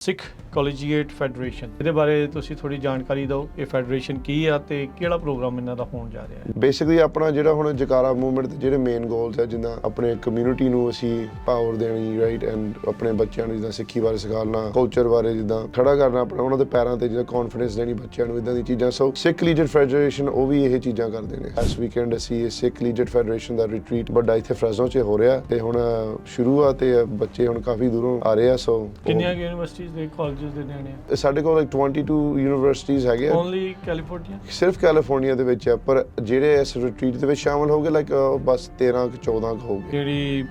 ਸਿੱਖ collegiate federation ਇਹਦੇ ਬਾਰੇ ਤੁਸੀਂ ਥੋੜੀ ਜਾਣਕਾਰੀ ਦਿਓ। ਇਹ ਫੈਡਰੇਸ਼ਨ ਕੀ ਆ ਤੇ ਕਿਹੜਾ ਪ੍ਰੋਗਰਾਮ ਇਹਨਾਂ ਦਾ ਹੋਣ ਜਾ ਰਿਹਾ ਹੈ? ਬੇਸਿਕਲੀ ਆਪਣਾ ਜਿਹੜਾ ਹੁਣ ਜਕਾਰਾ ਮੂਵਮੈਂਟ ਦੇ ਜਿਹੜੇ ਮੇਨ ਗੋਲਸ ਹੈ, ਜਿੱਦਾਂ ਆਪਣੇ ਕਮਿਊਨਿਟੀ ਨੂੰ ਅਸੀਂ ਪਾਵਰ ਦੇਣੀ, ਰਾਈਟ, ਐਂਡ ਆਪਣੇ ਬੱਚਿਆਂ ਨੂੰ ਜਿੱਦਾਂ ਸਿੱਖੀ ਬਾਰੇ ਸਿਖਾਉਣਾ, ਕਲਚਰ ਬਾਰੇ ਜਿੱਦਾਂ ਖੜਾ ਕਰਨਾ, ਆਪਣਾ ਉਹਨਾਂ ਦੇ ਪੈਰਾਂ ਤੇ ਜਿੱਦਾਂ ਕੌਨਫੀਡੈਂਸ ਦੇਣੀ ਬੱਚਿਆਂ ਨੂੰ, ਇਦਾਂ ਦੀ ਚੀਜ਼ਾਂ। ਸੋ ਸਿੱਖ ਕਲੀਜੀਏਟ ਫੈਡਰੇਸ਼ਨ ਉਹ ਵੀ ਇਹ ਚੀਜ਼ਾਂ ਕਰਦੇ ਨੇ। ਇਸ ਵੀਕਐਂਡ ਅਸੀਂ ਸਿੱਖ ਕਲੀਜੀਏਟ ਫੈਡਰੇਸ਼ਨ ਦਾ ਰਿਟਰੀਟ ਵੱਡਾ ਇੱਥੇ ਫਰੈਜ਼ਨੋ 'ਚ ਹੋ ਰਿਹਾ ਤੇ ਹੁਣ ਸ਼ੁਰੂ ਆ ਤੇ ਬੱਚੇ ਹੁਣ ਕਾਫੀ ਦੂਰੋਂ ਆ ਰਹੇ ਆ। ਸੋ ਕਿੰਨੀਆਂ ਯੂਨੀਵਰਸਿਟੀਜ਼ ਦੇ ਕਾਲਜਸ ਦੇ ਨਿਆਣੇ ਆ? ਸਾਡੇ ਕੋਲ 22 ਯੂਨੀਵਰਸਿਟੀਜ਼ ਹੈਗੇ ਆ। Only California? ਸਿਰਫ ਕੈਲੀਫੋਰਨੀਆ ਦੇ ਵਿੱਚ ਆ, ਪਰ ਜਿਹੜੇ ਇਸ ਰਿਟਰੀਟ ਦੇ ਵਿੱਚ ਸ਼ਾਮਲ ਹੋਗੇ ਲਾਈਕ ਬਸ 13-14 ਹੋਗੇ। ਜਿਹੜੀ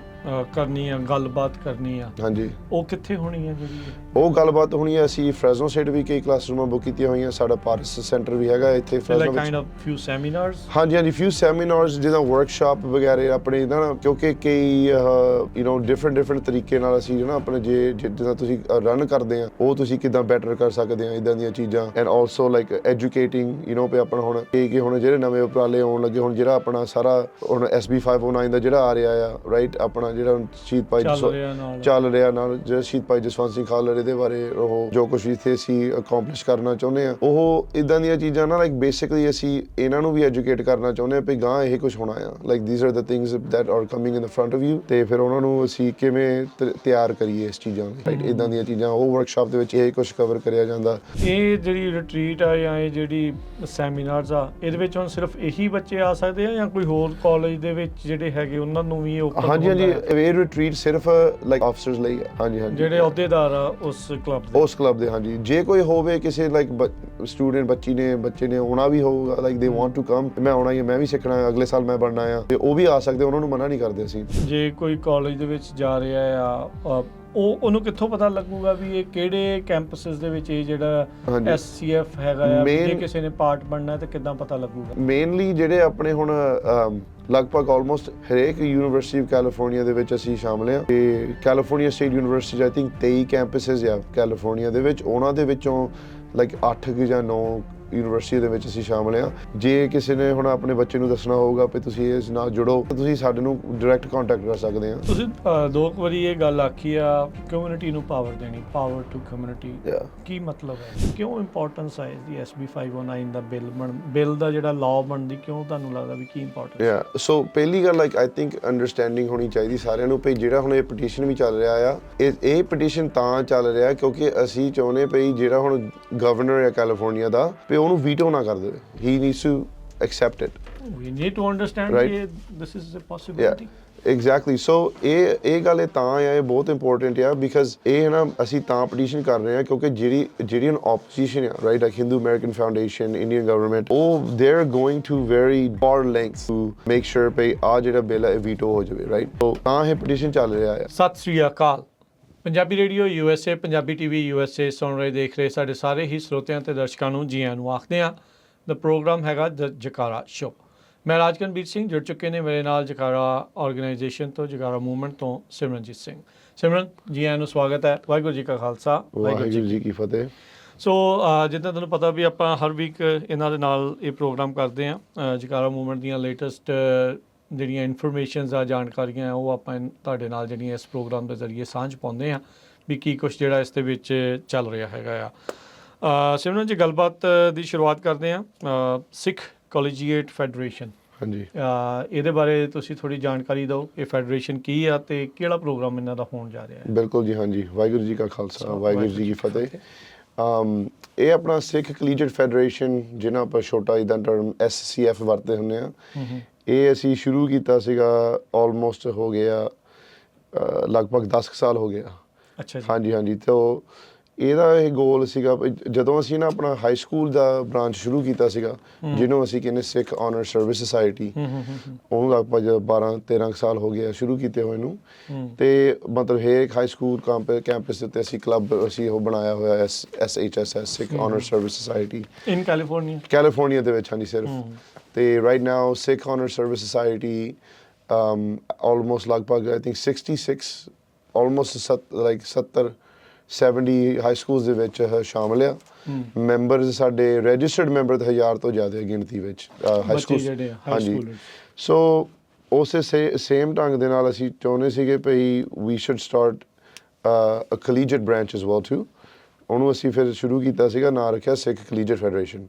ਕਰਨੀ ਆ, ਗੱਲਬਾਤ ਕਰਨੀ ਆ, ਹਾਂਜੀ, ਉਹ ਕਿੱਥੇ ਹੋਣੀ ਆ? ਜਿਹੜੀ ਉਹ ਗੱਲਬਾਤ ਹੋਣੀ ਹੈ, ਅਸੀਂ ਫਰੈਜ਼ਨੋ ਸਟੇਟ ਵੀ ਕਈ ਕਲਾਸਰੂਮਾਂ ਬੁੱਕ ਕੀਤੀਆਂ ਹੋਈਆਂ। ਸਾਡਾ ਪਾਰਸ ਸੈਂਟਰ ਵੀ ਹੈਗਾ ਇੱਥੇ ਫਰੈਜ਼ਨੋ ਲਾਈਕ ਵਿੱਚ। Kind of ਫਿਊ seminars? ਹਾਂਜੀ, ਫਿਊ ਸੈਮੀਨਾਰਸ ਜਿੱਦਾਂ ਵਰਕਸ਼ਾਪ ਵਗੈਰਾ ਆਪਣੇ ਨਾ, ਕਿਉਂਕਿ ਕਈ ਡਿਫਰੈਂਟ ਤਰੀਕੇ ਨਾਲ ਅਸੀਂ ਨਾ ਆਪਣੇ ਜਿੱਦਾਂ ਤੁਸੀਂ ਰਨ ਕਰਦੇ ਆ, ਉਹ ਤੁਸੀਂ ਕਿੱਦਾਂ ਬੈਟਰ ਕਰ ਸਕਦੇ ਆ, ਇਦਾਂ ਦੀਆਂ ਚੀਜ਼ਾਂ। ਐਂਡ ਆਲਸੋ ਲਾਈਕ ਐਜੂਕੇਟਿੰਗ ਪੇ ਆਪਣਾ ਹੁਣ ਹੁਣ ਜਿਹੜੇ ਨਵੇਂ ਉਪਰਾਲੇ ਆਉਣ ਲੱਗੇ, ਹੁਣ ਜਿਹੜਾ ਆਪਣਾ ਸਾਰਾ ਹੁਣ SB 509 ਦਾ ਜਿਹੜਾ ਆ ਰਿਹਾ ਆ, ਰਾਈਟ, ਆਪਣਾ ਜਿਹੜਾ ਸ਼ਹੀਦ ਭਾਈ ਚੱਲ ਰਿਹਾ ਨਾਲ ਜਿਹੜਾ ਸ਼ਹੀਦ ਭਾਈ ਜਸਵੰਤ ਸਿੰਘ ਖਾਲੜਾ, ਇਹਦੇ ਬਾਰੇ ਉਹ ਜੋ ਕੁਝ ਵੀ ਇੱਥੇ ਅਸੀਂ ਅਕੰਪਲਿਸ਼ ਕਰਨਾ ਚਾਹੁੰਦੇ ਆ, ਉਹ ਇਦਾਂ ਦੀਆਂ ਚੀਜ਼ਾਂ ਨਾ, ਲਾਈਕ ਬੇਸਿਕਲੀ ਅਸੀਂ ਇਹਨਾਂ ਨੂੰ ਵੀ ਐਜੂਕੇਟ ਕਰਨਾ ਚਾਹੁੰਦੇ ਆ ਵੀ ਗਾਂ ਇਹ ਕੁਝ ਹੋਣਾ ਆ, like these are the things that are coming in the front of you, ਤੇ ਫਿਰ ਉਹਨਾਂ ਨੂੰ ਅਸੀਂ ਕਿਵੇਂ ਤਿਆਰ ਕਰੀਏ ਇਸ ਚੀਜ਼ਾਂ ਲਈ, ਰਾਈਟ, ਇਦਾਂ ਦੀਆਂ ਚੀਜ਼ਾਂ ਉਹ ਵਰਕਸ਼ਾਪ ਦੇ ਵਿੱਚ ਇਹ ਕੁਝ ਕਵਰ ਕਰਿਆ ਜਾਂਦਾ। ਇਹ ਜਿਹੜੀ ਰਿਟਰੀਟ ਆ ਜਾਂ ਇਹ ਜਿਹੜੀ ਸੈਮੀਨਾਰਸ ਆ, ਇਹਦੇ ਵਿੱਚ ਹੁਣ ਸਿਰਫ ਇਹੀ ਬੱਚੇ ਆ ਸਕਦੇ ਆ ਜਾਂ ਕੋਈ ਹੋਰ ਕਾਲਜ ਦੇ ਵਿੱਚ ਜਿਹੜੇ ਹੈਗੇ ਉਹਨਾਂ ਨੂੰ ਵੀ ਓਪਨ? ਹਾਂਜੀ, ਇਹ ਰਿਟਰੀਟ ਸਿਰਫ ਲਾਈਕ ਆਫਸਰਸ ਲਈ ਹੈ। ਹਾਂਜੀ, ਜਿਹੜੇ ਅਹੁਦੇਦਾਰ ਆ ਉਸ ਕਲੱਬ ਦੇ। ਹਾਂਜੀ, ਜੇ ਕੋਈ ਹੋਵੇ ਕਿਸੇ ਲਾਈਕ ਸਟੂਡੈਂਟ ਬੱਚੇ ਨੇ ਆਉਣਾ ਵੀ ਹੋਊਗਾ, like they want to come, ਮੈਂ ਆਉਣਾ ਹੀ, ਮੈਂ ਵੀ ਸਿੱਖਣਾ, ਅਗਲੇ ਸਾਲ ਮੈਂ ਬਣਨਾ ਆ, ਤੇ ਉਹ ਵੀ ਆ ਸਕਦੇ, ਉਹਨਾਂ ਨੂੰ ਮਨਾ ਨਹੀਂ ਕਰਦੇ ਅਸੀਂ। ਜੇ ਕੋਈ ਕਾਲਜ ਦੇ ਵਿੱਚ ਜਾ ਰਿਹਾ ਆ, ਉਹਨੂੰ ਕਿੱਥੋਂ ਪਤਾ ਲੱਗੂਗਾ ਵੀ ਇਹ ਕਿਹੜੇ ਕੈਂਪਸਸ ਦੇ ਵਿੱਚ ਇਹ ਜਿਹੜਾ SCF ਹੈਗਾ ਆ? ਜੇ ਕਿਸੇ ਨੇ ਪਾਰਟ ਬਣਨਾ ਤੇ ਕਿੱਦਾਂ ਪਤਾ ਲੱਗੂਗਾ? ਮੇਨਲੀ ਜਿਹੜੇ ਆਪਣੇ ਹੁਣ ਲਗਭਗ ਆਲਮੋਸਟ ਹਰੇਕ ਯੂਨੀਵਰਸਿਟੀ ਆਫ ਕੈਲੀਫੋਰਨੀਆ ਦੇ ਵਿੱਚ ਅਸੀਂ ਸ਼ਾਮਲ ਹਾਂ, ਤੇ California state university I think 23 ਕੈਂਪਸਸ ਆ ਕੈਲੀਫੋਰਨੀਆ ਦੇ ਵਿੱਚ, ਉਹਨਾਂ ਦੇ ਵਿੱਚੋਂ ਲਾਈਕ 8 ਜਾਂ 9 ਯੂਨੀਵਰਸਿਟੀ ਦੇ ਵਿੱਚ ਅਸੀਂ ਸ਼ਾਮਲ ਹਾਂ। ਜੇ ਕਿਸੇ ਨੇ ਹੁਣ ਆਪਣੇ ਬੱਚੇ ਨੂੰ ਦੱਸਣਾ ਹੋਊਗਾ ਵੀ ਤੁਸੀਂ ਇਸ ਨਾਲ ਜੁੜੋ, ਤੁਸੀਂ ਸਾਡੇ ਨੂੰ ਡਾਇਰੈਕਟ ਕੰਟੈਕਟ ਕਰ ਸਕਦੇ ਆ। ਤੁਸੀਂ 2 ਵਾਰੀ ਇਹ ਗੱਲ ਆਖੀ ਆ, ਕਮਿਊਨਿਟੀ ਨੂੰ ਪਾਵਰ ਦੇਣੀ, ਪਾਵਰ ਟੂ ਕਮਿਊਨਿਟੀ, ਕੀ ਮਤਲਬ ਹੈ? ਕਿਉਂ ਇੰਪੋਰਟੈਂਸ ਹੈ ਇਹਦੀ? SB 509 ਦਾ ਬਿੱਲ ਦਾ ਜਿਹੜਾ ਲਾਅ ਬਣਦੀ, ਕਿਉਂ ਤੁਹਾਨੂੰ ਲੱਗਦਾ ਵੀ ਕੀ ਇੰਪੋਰਟੈਂਸ? ਸੋ ਪਹਿਲੀ ਗੱਲ, ਲਾਈਕ ਆਈ ਥਿੰਕ ਅੰਡਰਸਟੈਂਡਿੰਗ ਹੋਣੀ ਚਾਹੀਦੀ ਸਾਰਿਆਂ ਨੂੰ ਵੀ ਜਿਹੜਾ ਹੁਣ ਇਹ ਪਟੀਸ਼ਨ ਵੀ ਚੱਲ ਰਿਹਾ ਆ, ਇਹ ਪਟੀਸ਼ਨ ਤਾਂ ਚੱਲ ਰਿਹਾ ਕਿਉਂਕਿ ਅਸੀਂ ਚਾਹੁੰਦੇ ਪਈ ਜਿਹੜਾ ਹੁਣ ਗਵਰਨਰ ਹੈ ਕੈਲੀਫੋਰਨੀਆ ਦਾ, ਉਹਨੂੰ ਵੀਟੋ ਨਾ ਕਰ ਦੇਵੇ। He needs to accept it. We need to understand that this is a possibility. Exactly. So ਇਹ ਗੱਲ ਤਾਂ ਆ, ਇਹ ਬਹੁਤ ਇੰਪੋਰਟੈਂਟ ਆ, ਬਿਕਾਜ਼ ਇਹ ਨਾ ਅਸੀਂ ਤਾਂ ਪਟੀਸ਼ਨ ਕਰ ਰਹੇ ਹਾਂ ਕਿਉਂਕਿ ਜਿਹੜੀ ਹੁਣ ਆਪੋਜੀਸ਼ਨ ਆ, right, like Hindu American foundation, Indian government, ਉਹ they are going to very far lengths to make sure ਪਈ ਆ ਜਿਹੜਾ ਬਿੱਲ ਹੈ ਵੀਟੋ ਹੋ ਜਾਵੇ, ਰਾਈਟ। ਸੋ ਤਾਂ ਇਹ ਪਟੀਸ਼ਨ ਚੱਲ ਰਿਹਾ ਹੈ। ਸਤਿ ਸ੍ਰੀ ਅਕਾਲ। Punjabi radio USA, Punjabi TV USA ਸੁਣ ਰਹੇ, ਦੇਖ ਰਹੇ ਸਾਡੇ ਸਾਰੇ ਹੀ ਸਰੋਤਿਆਂ ਤੇ ਦਰਸ਼ਕਾਂ ਨੂੰ ਜੀ ਆਇਆਂ ਨੂੰ ਆਖਦੇ ਹਾਂ। ਦਾ ਪ੍ਰੋਗਰਾਮ ਹੈਗਾ ਜਕਾਰਾ ਸ਼ੋ। ਮੈਂ ਰਾਜਕਨਵੀਰ ਸਿੰਘ, ਜੁੜ ਚੁੱਕੇ ਨੇ ਮੇਰੇ ਨਾਲ ਜਕਾਰਾ ਆਰਗੇਨਾਈਜੇਸ਼ਨ ਤੋਂ, ਜਕਾਰਾ ਮੂਵਮੈਂਟ ਤੋਂ ਸਿਮਰਨਜੀਤ ਸਿੰਘ। ਸਿਮਰਨ, ਜੀ ਆਇਆਂ ਨੂੰ ਸਵਾਗਤ ਹੈ। ਵਾਹਿਗੁਰੂ ਜੀ ਕਾ ਖਾਲਸਾ, ਵਾਹਿਗੁਰੂ ਜੀ ਕੀ ਫਤਿਹ। ਸੋ ਜਿੱਦਾਂ ਤੁਹਾਨੂੰ ਪਤਾ ਵੀ ਆਪਾਂ ਹਰ ਵੀਕ ਇਹਨਾਂ ਦੇ ਨਾਲ ਇਹ ਪ੍ਰੋਗਰਾਮ ਕਰਦੇ ਹਾਂ। ਜਕਾਰਾ ਮੂਵਮੈਂਟ ਦੀਆਂ ਲੇਟੈਸਟ ਜਿਹੜੀਆਂ ਇਨਫੋਰਮੇਸ਼ਨਸ ਆ, ਜਾਣਕਾਰੀਆਂ, ਉਹ ਆਪਾਂ ਤੁਹਾਡੇ ਨਾਲ ਜਿਹੜੀਆਂ ਇਸ ਪ੍ਰੋਗਰਾਮ ਦੇ ਜ਼ਰੀਏ ਸਾਂਝ ਪਾਉਂਦੇ ਹਾਂ ਵੀ ਕੀ ਕੁਛ ਜਿਹੜਾ ਇਸ ਦੇ ਵਿੱਚ ਚੱਲ ਰਿਹਾ ਹੈਗਾ ਆ। ਸਿਮਰਨ ਜੀ, ਗੱਲਬਾਤ ਦੀ ਸ਼ੁਰੂਆਤ ਕਰਦੇ ਹਾਂ। ਸਿੱਖ ਕਾਲਜੀਏਟ ਫੈਡਰੇਸ਼ਨ, ਹਾਂਜੀ, ਇਹਦੇ ਬਾਰੇ ਤੁਸੀਂ ਥੋੜੀ ਜਾਣਕਾਰੀ ਦਿਓ। ਇਹ ਫੈਡਰੇਸ਼ਨ ਕੀ ਆ ਤੇ ਕਿਹੜਾ ਪ੍ਰੋਗਰਾਮ ਇਹਨਾਂ ਦਾ ਹੋਣ ਜਾ ਰਿਹਾ ਹੈ? ਬਿਲਕੁਲ ਜੀ, ਹਾਂਜੀ, ਵਾਹਿਗੁਰੂ ਜੀ ਕਾ ਖਾਲਸਾ, ਵਾਹਿਗੁਰੂ ਜੀ ਕੀ ਫਤਿਹ। ਇਹ ਆਪਣਾ ਸਿੱਖ ਕਲੀਜੀਏਟ ਫੈਡਰੇਸ਼ਨ, ਜਿਹਨਾਂ ਆਪਾਂ ਛੋਟਾ ਜਿੱਦਾਂ ਟਰਮ SCF ਵਰਤਦੇ ਹੁੰਦੇ ਆ, ਇਹ ਅਸੀਂ ਸ਼ੁਰੂ ਕੀਤਾ ਸੀਗਾ, ਆਲਮੋਸਟ ਹੋ ਗਿਆ ਲਗਭਗ 10 ਸਾਲ ਹੋ ਗਿਆ। ਅੱਛਾ ਜੀ। ਹਾਂਜੀ, ਤਾਂ ਇਹਦਾ ਇਹ ਗੋਲ ਸੀਗਾ, ਜਦੋਂ ਅਸੀਂ ਨਾ ਆਪਣਾ ਹਾਈ ਸਕੂਲ ਦਾ ਬ੍ਰਾਂਚ ਸ਼ੁਰੂ ਕੀਤਾ ਸੀਗਾ, ਜਿਹਨੂੰ ਅਸੀਂ ਕਹਿੰਦੇ ਸਿੱਖ ਆਨਰ ਸਰਵਿਸ ਸੁਸਾਇਟੀ, ਉਹਨੂੰ ਲਗਭਗ 12-13 ਸਾਲ ਹੋ ਗਿਆ ਸ਼ੁਰੂ ਕੀਤੇ ਹੋਏ ਨੂੰ, ਤੇ ਮਤਲਬ ਹਰੇਕ ਹਾਈ ਸਕੂਲ ਕੈਂਪਸ ਦੇ ਉੱਤੇ ਅਸੀਂ ਕਲੱਬ ਅਸੀਂ ਉਹ ਬਣਾਇਆ ਹੋਇਆ SHSS, Sikh honour service society, in California ਦੇ ਵਿੱਚ। ਹਾਂਜੀ, ਸਿਰਫ। ਤੇ right now Sikh honour service society almost ਲਗਭਗ I think 66 almost like 70 high schools ਦੇ ਵਿੱਚ ਸ਼ਾਮਲ ਆ। ਮੈਂਬਰਸ ਸਾਡੇ ਰਜਿਸਟਰਡ ਮੈਂਬਰ 1000 ਤੋਂ ਜ਼ਿਆਦਾ ਗਿਣਤੀ ਵਿੱਚ ਹਾਈ ਸਕੂਲ। ਹਾਂਜੀ, ਸੋ ਉਸੇ ਸੇਮ ਢੰਗ ਦੇ ਨਾਲ ਅਸੀਂ ਚਾਹੁੰਦੇ ਸੀਗੇ ਵੀ we should start a collegiate branch as well too, ਉਹਨੂੰ ਅਸੀਂ ਫਿਰ ਸ਼ੁਰੂ ਕੀਤਾ ਸੀਗਾ, ਨਾਂ ਰੱਖਿਆ ਸਿੱਖ ਕਲੀਜੀਏਟ ਫੈਡਰੇਸ਼ਨ।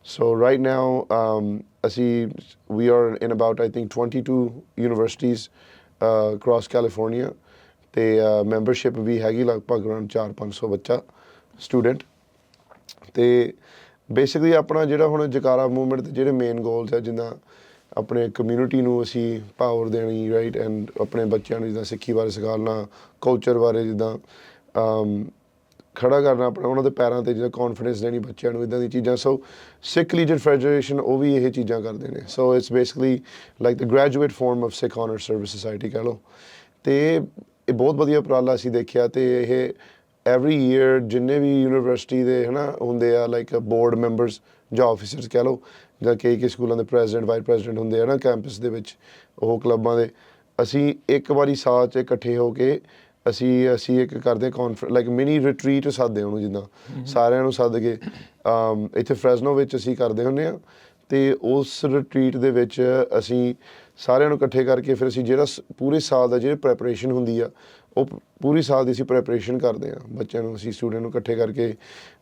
ਸੋ ਰਾਈਟ ਨਾਓ ਅਸੀਂ we are in about I think 22 universities across California, ਅਤੇ ਮੈਂਬਰਸ਼ਿਪ ਵੀ ਹੈਗੀ ਲਗਭਗ ਅਰਾਊਂਡ 400-500 ਬੱਚਾ ਸਟੂਡੈਂਟ। ਅਤੇ ਬੇਸਿਕਲੀ ਆਪਣਾ ਜਿਹੜਾ ਹੁਣ ਜਕਾਰਾ ਮੂਵਮੈਂਟ ਦੇ ਜਿਹੜੇ ਮੇਨ ਗੋਲਸ ਹੈ, ਜਿੱਦਾਂ ਆਪਣੇ ਕਮਿਊਨਿਟੀ ਨੂੰ ਅਸੀਂ ਪਾਵਰ ਦੇਣੀ, ਰਾਈਟ, ਐਂਡ ਆਪਣੇ ਬੱਚਿਆਂ ਨੂੰ ਜਿੱਦਾਂ ਸਿੱਖੀ ਬਾਰੇ ਸਿਖਾਉਣਾ, ਕਲਚਰ ਬਾਰੇ ਜਿੱਦਾਂ ਖੜਾ ਕਰਨਾ, ਆਪਣਾ ਉਹਨਾਂ ਦੇ ਪੈਰਾਂ 'ਤੇ ਜਿੱਦਾਂ ਕੌਨਫੀਡੈਂਸ ਦੇਣੀ ਬੱਚਿਆਂ ਨੂੰ, ਇੱਦਾਂ ਦੀ ਚੀਜ਼ਾਂ। ਸੋ ਸਿੱਖ ਕਲੀਜੀਏਟ ਫੈਡਰੇਸ਼ਨ ਉਹ ਵੀ ਇਹ ਚੀਜ਼ਾਂ ਕਰਦੇ ਨੇ। So it's basically like the graduate form of Sikh honour service society ਕਹਿ ਲਓ। ਅਤੇ ਇਹ ਬਹੁਤ ਵਧੀਆ ਉਪਰਾਲਾ ਅਸੀਂ ਦੇਖਿਆ, ਅਤੇ ਇਹ ਐਵਰੀ ਈਅਰ ਜਿੰਨੇ ਵੀ ਯੂਨੀਵਰਸਿਟੀ ਦੇ ਹੈ ਨਾ ਹੁੰਦੇ ਆ, ਲਾਈਕ ਬੋਰਡ ਮੈਂਬਰਸ ਜਾਂ ਆਫਿਸਰਸ ਕਹਿ ਲਓ, ਜਾਂ ਕਈ ਸਕੂਲਾਂ ਦੇ ਪ੍ਰੈਜ਼ੀਡੈਂਟ ਵਾਈਸ ਪ੍ਰੈਜ਼ੀਡੈਂਟ ਹੁੰਦੇ ਆ ਨਾ ਕੈਂਪਸ ਦੇ ਵਿੱਚ, ਉਹ ਕਲੱਬਾਂ ਦੇ, ਅਸੀਂ ਇੱਕ ਵਾਰੀ ਸਾਲ 'ਚ ਇਕੱਠੇ ਹੋ ਕੇ ਅਸੀਂ ਇੱਕ ਕਰਦੇ ਲਾਈਕ ਮਿਨੀ ਰਿਟਰੀਟ ਸੱਦਦੇ ਉਹਨੂੰ, ਜਿੱਦਾਂ ਸਾਰਿਆਂ ਨੂੰ ਸੱਦ ਕੇ ਇੱਥੇ ਫਰੈਜ਼ਨੋ ਵਿੱਚ ਅਸੀਂ ਕਰਦੇ ਹੁੰਦੇ ਹਾਂ। ਅਤੇ ਉਸ ਰਿਟਰੀਟ ਦੇ ਵਿੱਚ ਅਸੀਂ ਸਾਰਿਆਂ ਨੂੰ ਇਕੱਠੇ ਕਰਕੇ ਫਿਰ ਅਸੀਂ ਜਿਹੜਾ ਪੂਰੇ ਸਾਲ ਦਾ ਜਿਹੜੀ ਪ੍ਰੈਪਰੇਸ਼ਨ ਹੁੰਦੀ ਆ, ਉਹ ਪੂਰੀ ਸਾਲ ਦੀ ਅਸੀਂ ਪ੍ਰੈਪਰੇਸ਼ਨ ਕਰਦੇ ਹਾਂ। ਬੱਚਿਆਂ ਨੂੰ ਅਸੀਂ ਸਟੂਡੈਂਟ ਨੂੰ ਇਕੱਠੇ ਕਰਕੇ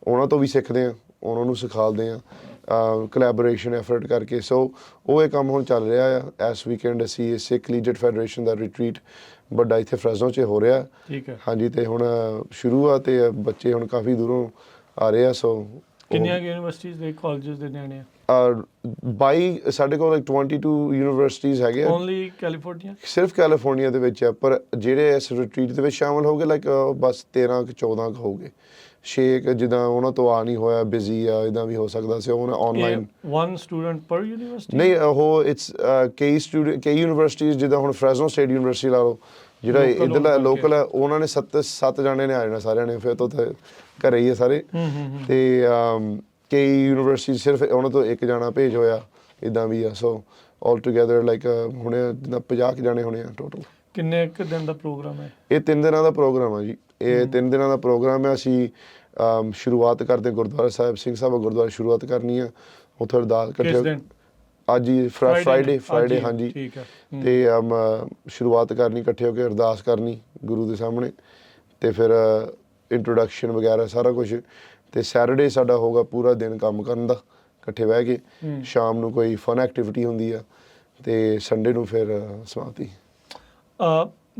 ਉਹਨਾਂ ਤੋਂ ਵੀ ਸਿੱਖਦੇ ਹਾਂ, ਉਹਨਾਂ ਨੂੰ ਸਿਖਾਉਂਦੇ ਹਾਂ, ਕੋਲੈਬੋਰੇਸ਼ਨ ਐਫਰਟ ਕਰਕੇ। ਸੋ ਉਹ ਇਹ ਕੰਮ ਹੁਣ ਚੱਲ ਰਿਹਾ ਆ। ਇਸ ਵੀਕਐਂਡ ਅਸੀਂ ਸਿੱਖ ਕਲੀਜੀਏਟ ਫੈਡਰੇਸ਼ਨ ਦਾ ਰਿਟਰੀਟ ਵੱਡਾ ਇੱਥੇ ਫਰੈਜ਼ਨੋ 'ਚ ਹੋ ਰਿਹਾ। ਠੀਕ ਹੈ। ਹਾਂਜੀ, ਅਤੇ ਹੁਣ ਸ਼ੁਰੂ ਆ, ਅਤੇ ਬੱਚੇ ਹੁਣ ਕਾਫੀ ਦੂਰੋਂ ਆ ਰਹੇ ਆ। ਸੋ ਕਿੰਨੀਆਂ ਯੂਨੀਵਰਸਿਟੀਜ਼ ਦੇ ਕਾਲਜਸ ਦੇ ਨਿਆਣੇ ਆ? 22 ਸਾਡੇ ਕੋਲ 22 ਯੂਨੀਵਰਸਿਟੀਜ਼ ਹੈਗੇ ਆ। Only California? ਸਿਰਫ ਕੈਲੀਫੋਰਨੀਆ ਦੇ ਵਿੱਚ ਆ, ਪਰ ਜਿਹੜੇ ਇਸ ਰਿਟਰੀਟ ਦੇ ਵਿੱਚ ਸ਼ਾਮਲ ਹੋਗੇ ਲਾਈਕ ਬਸ 13-14 ਹੋਗੇ। 6 ਜਿੱਦਾਂ ਉਹਨਾਂ ਤੋਂ ਆ ਨਹੀਂ ਹੋਇਆ, ਬਿਜ਼ੀ ਆ, ਇੱਦਾਂ ਵੀ ਹੋ ਸਕਦਾ ਸੀ ਉਹਨਾਂ ਆਨਲਾਈਨ। ਵਨ ਸਟੂਡੈਂਟ ਪਰ ਯੂਨੀਵਰਸਿਟੀ? ਨਹੀਂ, ਉਹ ਇਟਸ ਕਈ ਯੂਨੀਵਰਸਿਟੀਜ਼ ਜਿੱਦਾਂ ਹੁਣ ਫਰੈਜ਼ਨੋ ਸਟੇਟ ਯੂਨੀਵਰਸਿਟੀ ਲਾ ਲਓ, ਜਿਹੜਾ ਇੱਧਰਲਾ ਲੋਕਲ ਹੈ, ਉਹਨਾਂ ਨੇ 7 ਜਾਣੇ ਨੇ ਆ ਜਾਣਾ ਸਾਰਿਆਂ ਨੇ, ਫਿਰ ਤੋਂ ਘਰੇ ਹੀ ਆ ਸਾਰੇ। ਅਤੇ ਕਈ ਯੂਨੀਵਰਸਿਟੀ ਸਿਰਫ ਉਹਨਾਂ ਤੋਂ ਇੱਕ ਜਾਣਾ ਭੇਜ ਹੋਇਆ, ਇੱਦਾਂ ਵੀ ਆ। ਸੋ ਆਲ ਟੂਗੈਦਰ ਲਾਈਕ ਹੁਣੇ ਜਿੱਦਾਂ 50 ਜਾਣੇ ਹੋਣੇ ਆ ਟੋਟਲ। ਕਿੰਨੇ ਕੁ ਦਿਨ ਦਾ ਪ੍ਰੋਗਰਾਮ ਹੈ ਇਹ? 3 ਦਿਨਾਂ ਦਾ ਪ੍ਰੋਗਰਾਮ ਆ ਜੀ। ਇਹ 3 ਦਿਨਾਂ ਦਾ ਪ੍ਰੋਗਰਾਮ ਹੈ। ਅਸੀਂ ਸ਼ੁਰੂਆਤ ਕਰਦੇ ਗੁਰਦੁਆਰਾ ਸਾਹਿਬ ਸਿੰਘ ਸਭਾ ਗੁਰਦੁਆਰਾ ਸ਼ੁਰੂਆਤ ਕਰਨੀ ਆ, ਉੱਥੇ ਅਰਦਾਸ ਇਕੱਠੇ ਅੱਜ ਹੀ ਫਰਾਈਡੇ ਹਾਂਜੀ। ਅਤੇ ਸ਼ੁਰੂਆਤ ਕਰਨੀ ਇਕੱਠੇ ਹੋ ਕੇ, ਅਰਦਾਸ ਕਰਨੀ ਗੁਰੂ ਦੇ ਸਾਹਮਣੇ, ਅਤੇ ਫਿਰ ਇੰਟਰੋਡਕਸ਼ਨ ਵਗੈਰਾ ਸਾਰਾ ਕੁਛ। ਅਤੇ ਸੈਟਰਡੇ ਸਾਡਾ ਹੋਗਾ ਪੂਰਾ ਦਿਨ ਕੰਮ ਕਰਨ ਦਾ, ਇਕੱਠੇ ਬਹਿ ਕੇ। ਸ਼ਾਮ ਨੂੰ ਕੋਈ ਫਨ ਐਕਟੀਵਿਟੀ ਹੁੰਦੀ ਆ, ਅਤੇ ਸੰਡੇ ਨੂੰ ਫਿਰ ਸਮਾਪਤੀ।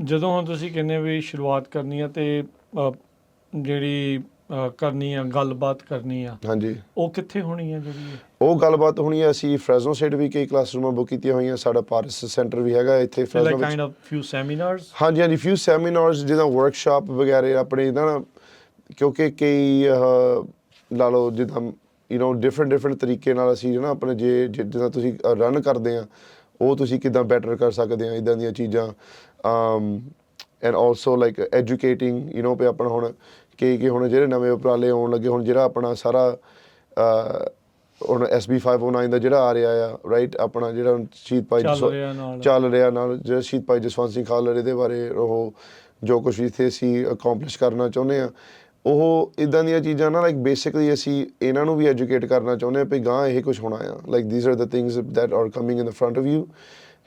ਜਦੋਂ ਹੁਣ ਤੁਸੀਂ ਕਹਿੰਦੇ ਵੀ ਸ਼ੁਰੂਆਤ ਕਰਨੀ ਆ, ਅਤੇ ਜਿਹੜੀ ਕਰਨੀ ਆ, ਗੱਲਬਾਤ ਕਰਨੀ ਆ, ਹਾਂਜੀ, ਉਹ ਕਿੱਥੇ ਹੋਣੀ ਆ? ਜਿਹੜੀ ਉਹ ਗੱਲਬਾਤ ਹੋਣੀ ਆ, ਅਸੀਂ ਫਰੈਜ਼ਨੋ ਸਟੇਟ ਵੀ ਕਈ ਕਲਾਸਰੂਮਾਂ ਬੁੱਕ ਕੀਤੀਆਂ ਹੋਈਆਂ। ਸਾਡਾ ਪਾਰਸ ਸੈਂਟਰ ਵੀ ਹੈਗਾ ਇੱਥੇ ਫਰੈਜ਼ਨੋ ਵਿੱਚ। Kind of ਫਿਊ seminars? ਹਾਂਜੀ, ਫਿਊ ਸੈਮੀਨਾਰਸ, ਜਿੱਦਾਂ ਵਰਕਸ਼ਾਪ ਵਗੈਰਾ ਆਪਣੇ ਇੱਦਾਂ ਨਾ, ਕਿਉਂਕਿ ਕਈ ਲਾ ਲਓ ਜਿੱਦਾਂ ਡਿਫਰੈਂਟ ਤਰੀਕੇ ਨਾਲ ਅਸੀਂ ਨਾ ਆਪਣੇ ਜਿੱਦਾਂ ਤੁਸੀਂ ਰਨ ਕਰਦੇ ਆ, ਉਹ ਤੁਸੀਂ ਕਿੱਦਾਂ ਬੈਟਰ ਕਰ ਸਕਦੇ ਆ, ਇੱਦਾਂ ਦੀਆਂ ਚੀਜ਼ਾਂ। ਐਂਡ ਆਲਸੋ ਲਾਈਕ ਐਜੂਕੇਟਿੰਗ ਵੀ ਆਪਣਾ ਹੁਣ ਕਈ ਹੁਣ ਜਿਹੜੇ ਨਵੇਂ ਉਪਰਾਲੇ ਆਉਣ ਲੱਗੇ, ਹੁਣ ਜਿਹੜਾ ਆਪਣਾ ਸਾਰਾ ਹੁਣ SB 509 ਦਾ ਜਿਹੜਾ ਆ ਰਿਹਾ ਆ, ਰਾਈਟ, ਆਪਣਾ ਜਿਹੜਾ ਸ਼ਹੀਦ ਭਾਈ ਚੱਲ ਰਿਹਾ ਨਾਲ ਜਿਹੜਾ ਸ਼ਹੀਦ ਭਾਈ ਜਸਵੰਤ ਸਿੰਘ ਖਾਲੜ, ਇਹਦੇ ਬਾਰੇ ਉਹ ਜੋ ਕੁਛ ਵੀ ਇੱਥੇ ਅਸੀਂ ਅਕੋਂਪਲਿਸ਼ ਕਰਨਾ ਚਾਹੁੰਦੇ ਹਾਂ, ਉਹ ਇੱਦਾਂ ਦੀਆਂ ਚੀਜ਼ਾਂ ਨਾ, ਲਾਈਕ ਬੇਸਿਕਲੀ ਅਸੀਂ ਇਹਨਾਂ ਨੂੰ ਵੀ ਐਜੂਕੇਟ ਕਰਨਾ ਚਾਹੁੰਦੇ ਹਾਂ ਵੀ ਗਾਂ ਇਹ ਕੁਛ ਹੋਣਾ ਆ, like these are the things that are coming in the front of you.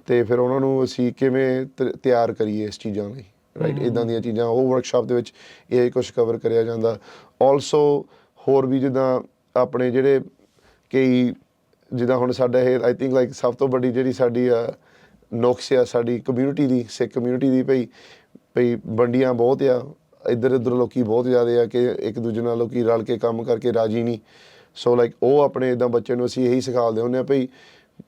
ਅਤੇ ਫਿਰ ਉਹਨਾਂ ਨੂੰ ਅਸੀਂ ਕਿਵੇਂ ਤਿਆਰ ਕਰੀਏ ਇਸ ਚੀਜ਼ਾਂ ਲਈ, ਰਾਈਟ, ਇੱਦਾਂ ਦੀਆਂ ਚੀਜ਼ਾਂ ਉਹ ਵਰਕਸ਼ਾਪ ਦੇ ਵਿੱਚ ਇਹ ਕੁਛ ਕਵਰ ਕਰਿਆ ਜਾਂਦਾ। ਆਲਸੋ ਹੋਰ ਵੀ ਜਿੱਦਾਂ ਆਪਣੇ ਜਿਹੜੇ ਕਈ ਜਿੱਦਾਂ ਹੁਣ ਸਾਡਾ ਇਹ ਆਈ ਥਿੰਕ ਲਾਈਕ ਸਭ ਤੋਂ ਵੱਡੀ ਜਿਹੜੀ ਸਾਡੀ ਨੁਕਸ ਆ ਸਾਡੀ ਕਮਿਊਨਿਟੀ ਦੀ, ਸਿੱਖ ਕਮਿਊਨਿਟੀ ਦੀ, ਭਈ ਵੰਡੀਆਂ ਬਹੁਤ ਆ, ਇੱਧਰ ਉੱਧਰ ਲੋਕ ਬਹੁਤ ਜ਼ਿਆਦਾ ਆ ਕਿ ਇੱਕ ਦੂਜੇ ਨਾਲ ਲੋਕ ਰਲ ਕੇ ਕੰਮ ਕਰਕੇ ਰਾਜੀ ਨਹੀਂ। ਸੋ ਲਾਈਕ ਉਹ ਆਪਣੇ ਇੱਦਾਂ ਬੱਚੇ ਨੂੰ ਅਸੀਂ ਇਹੀ ਸਿਖਾਉਂਦੇ ਹੁੰਦੇ ਹਾਂ ਭਈ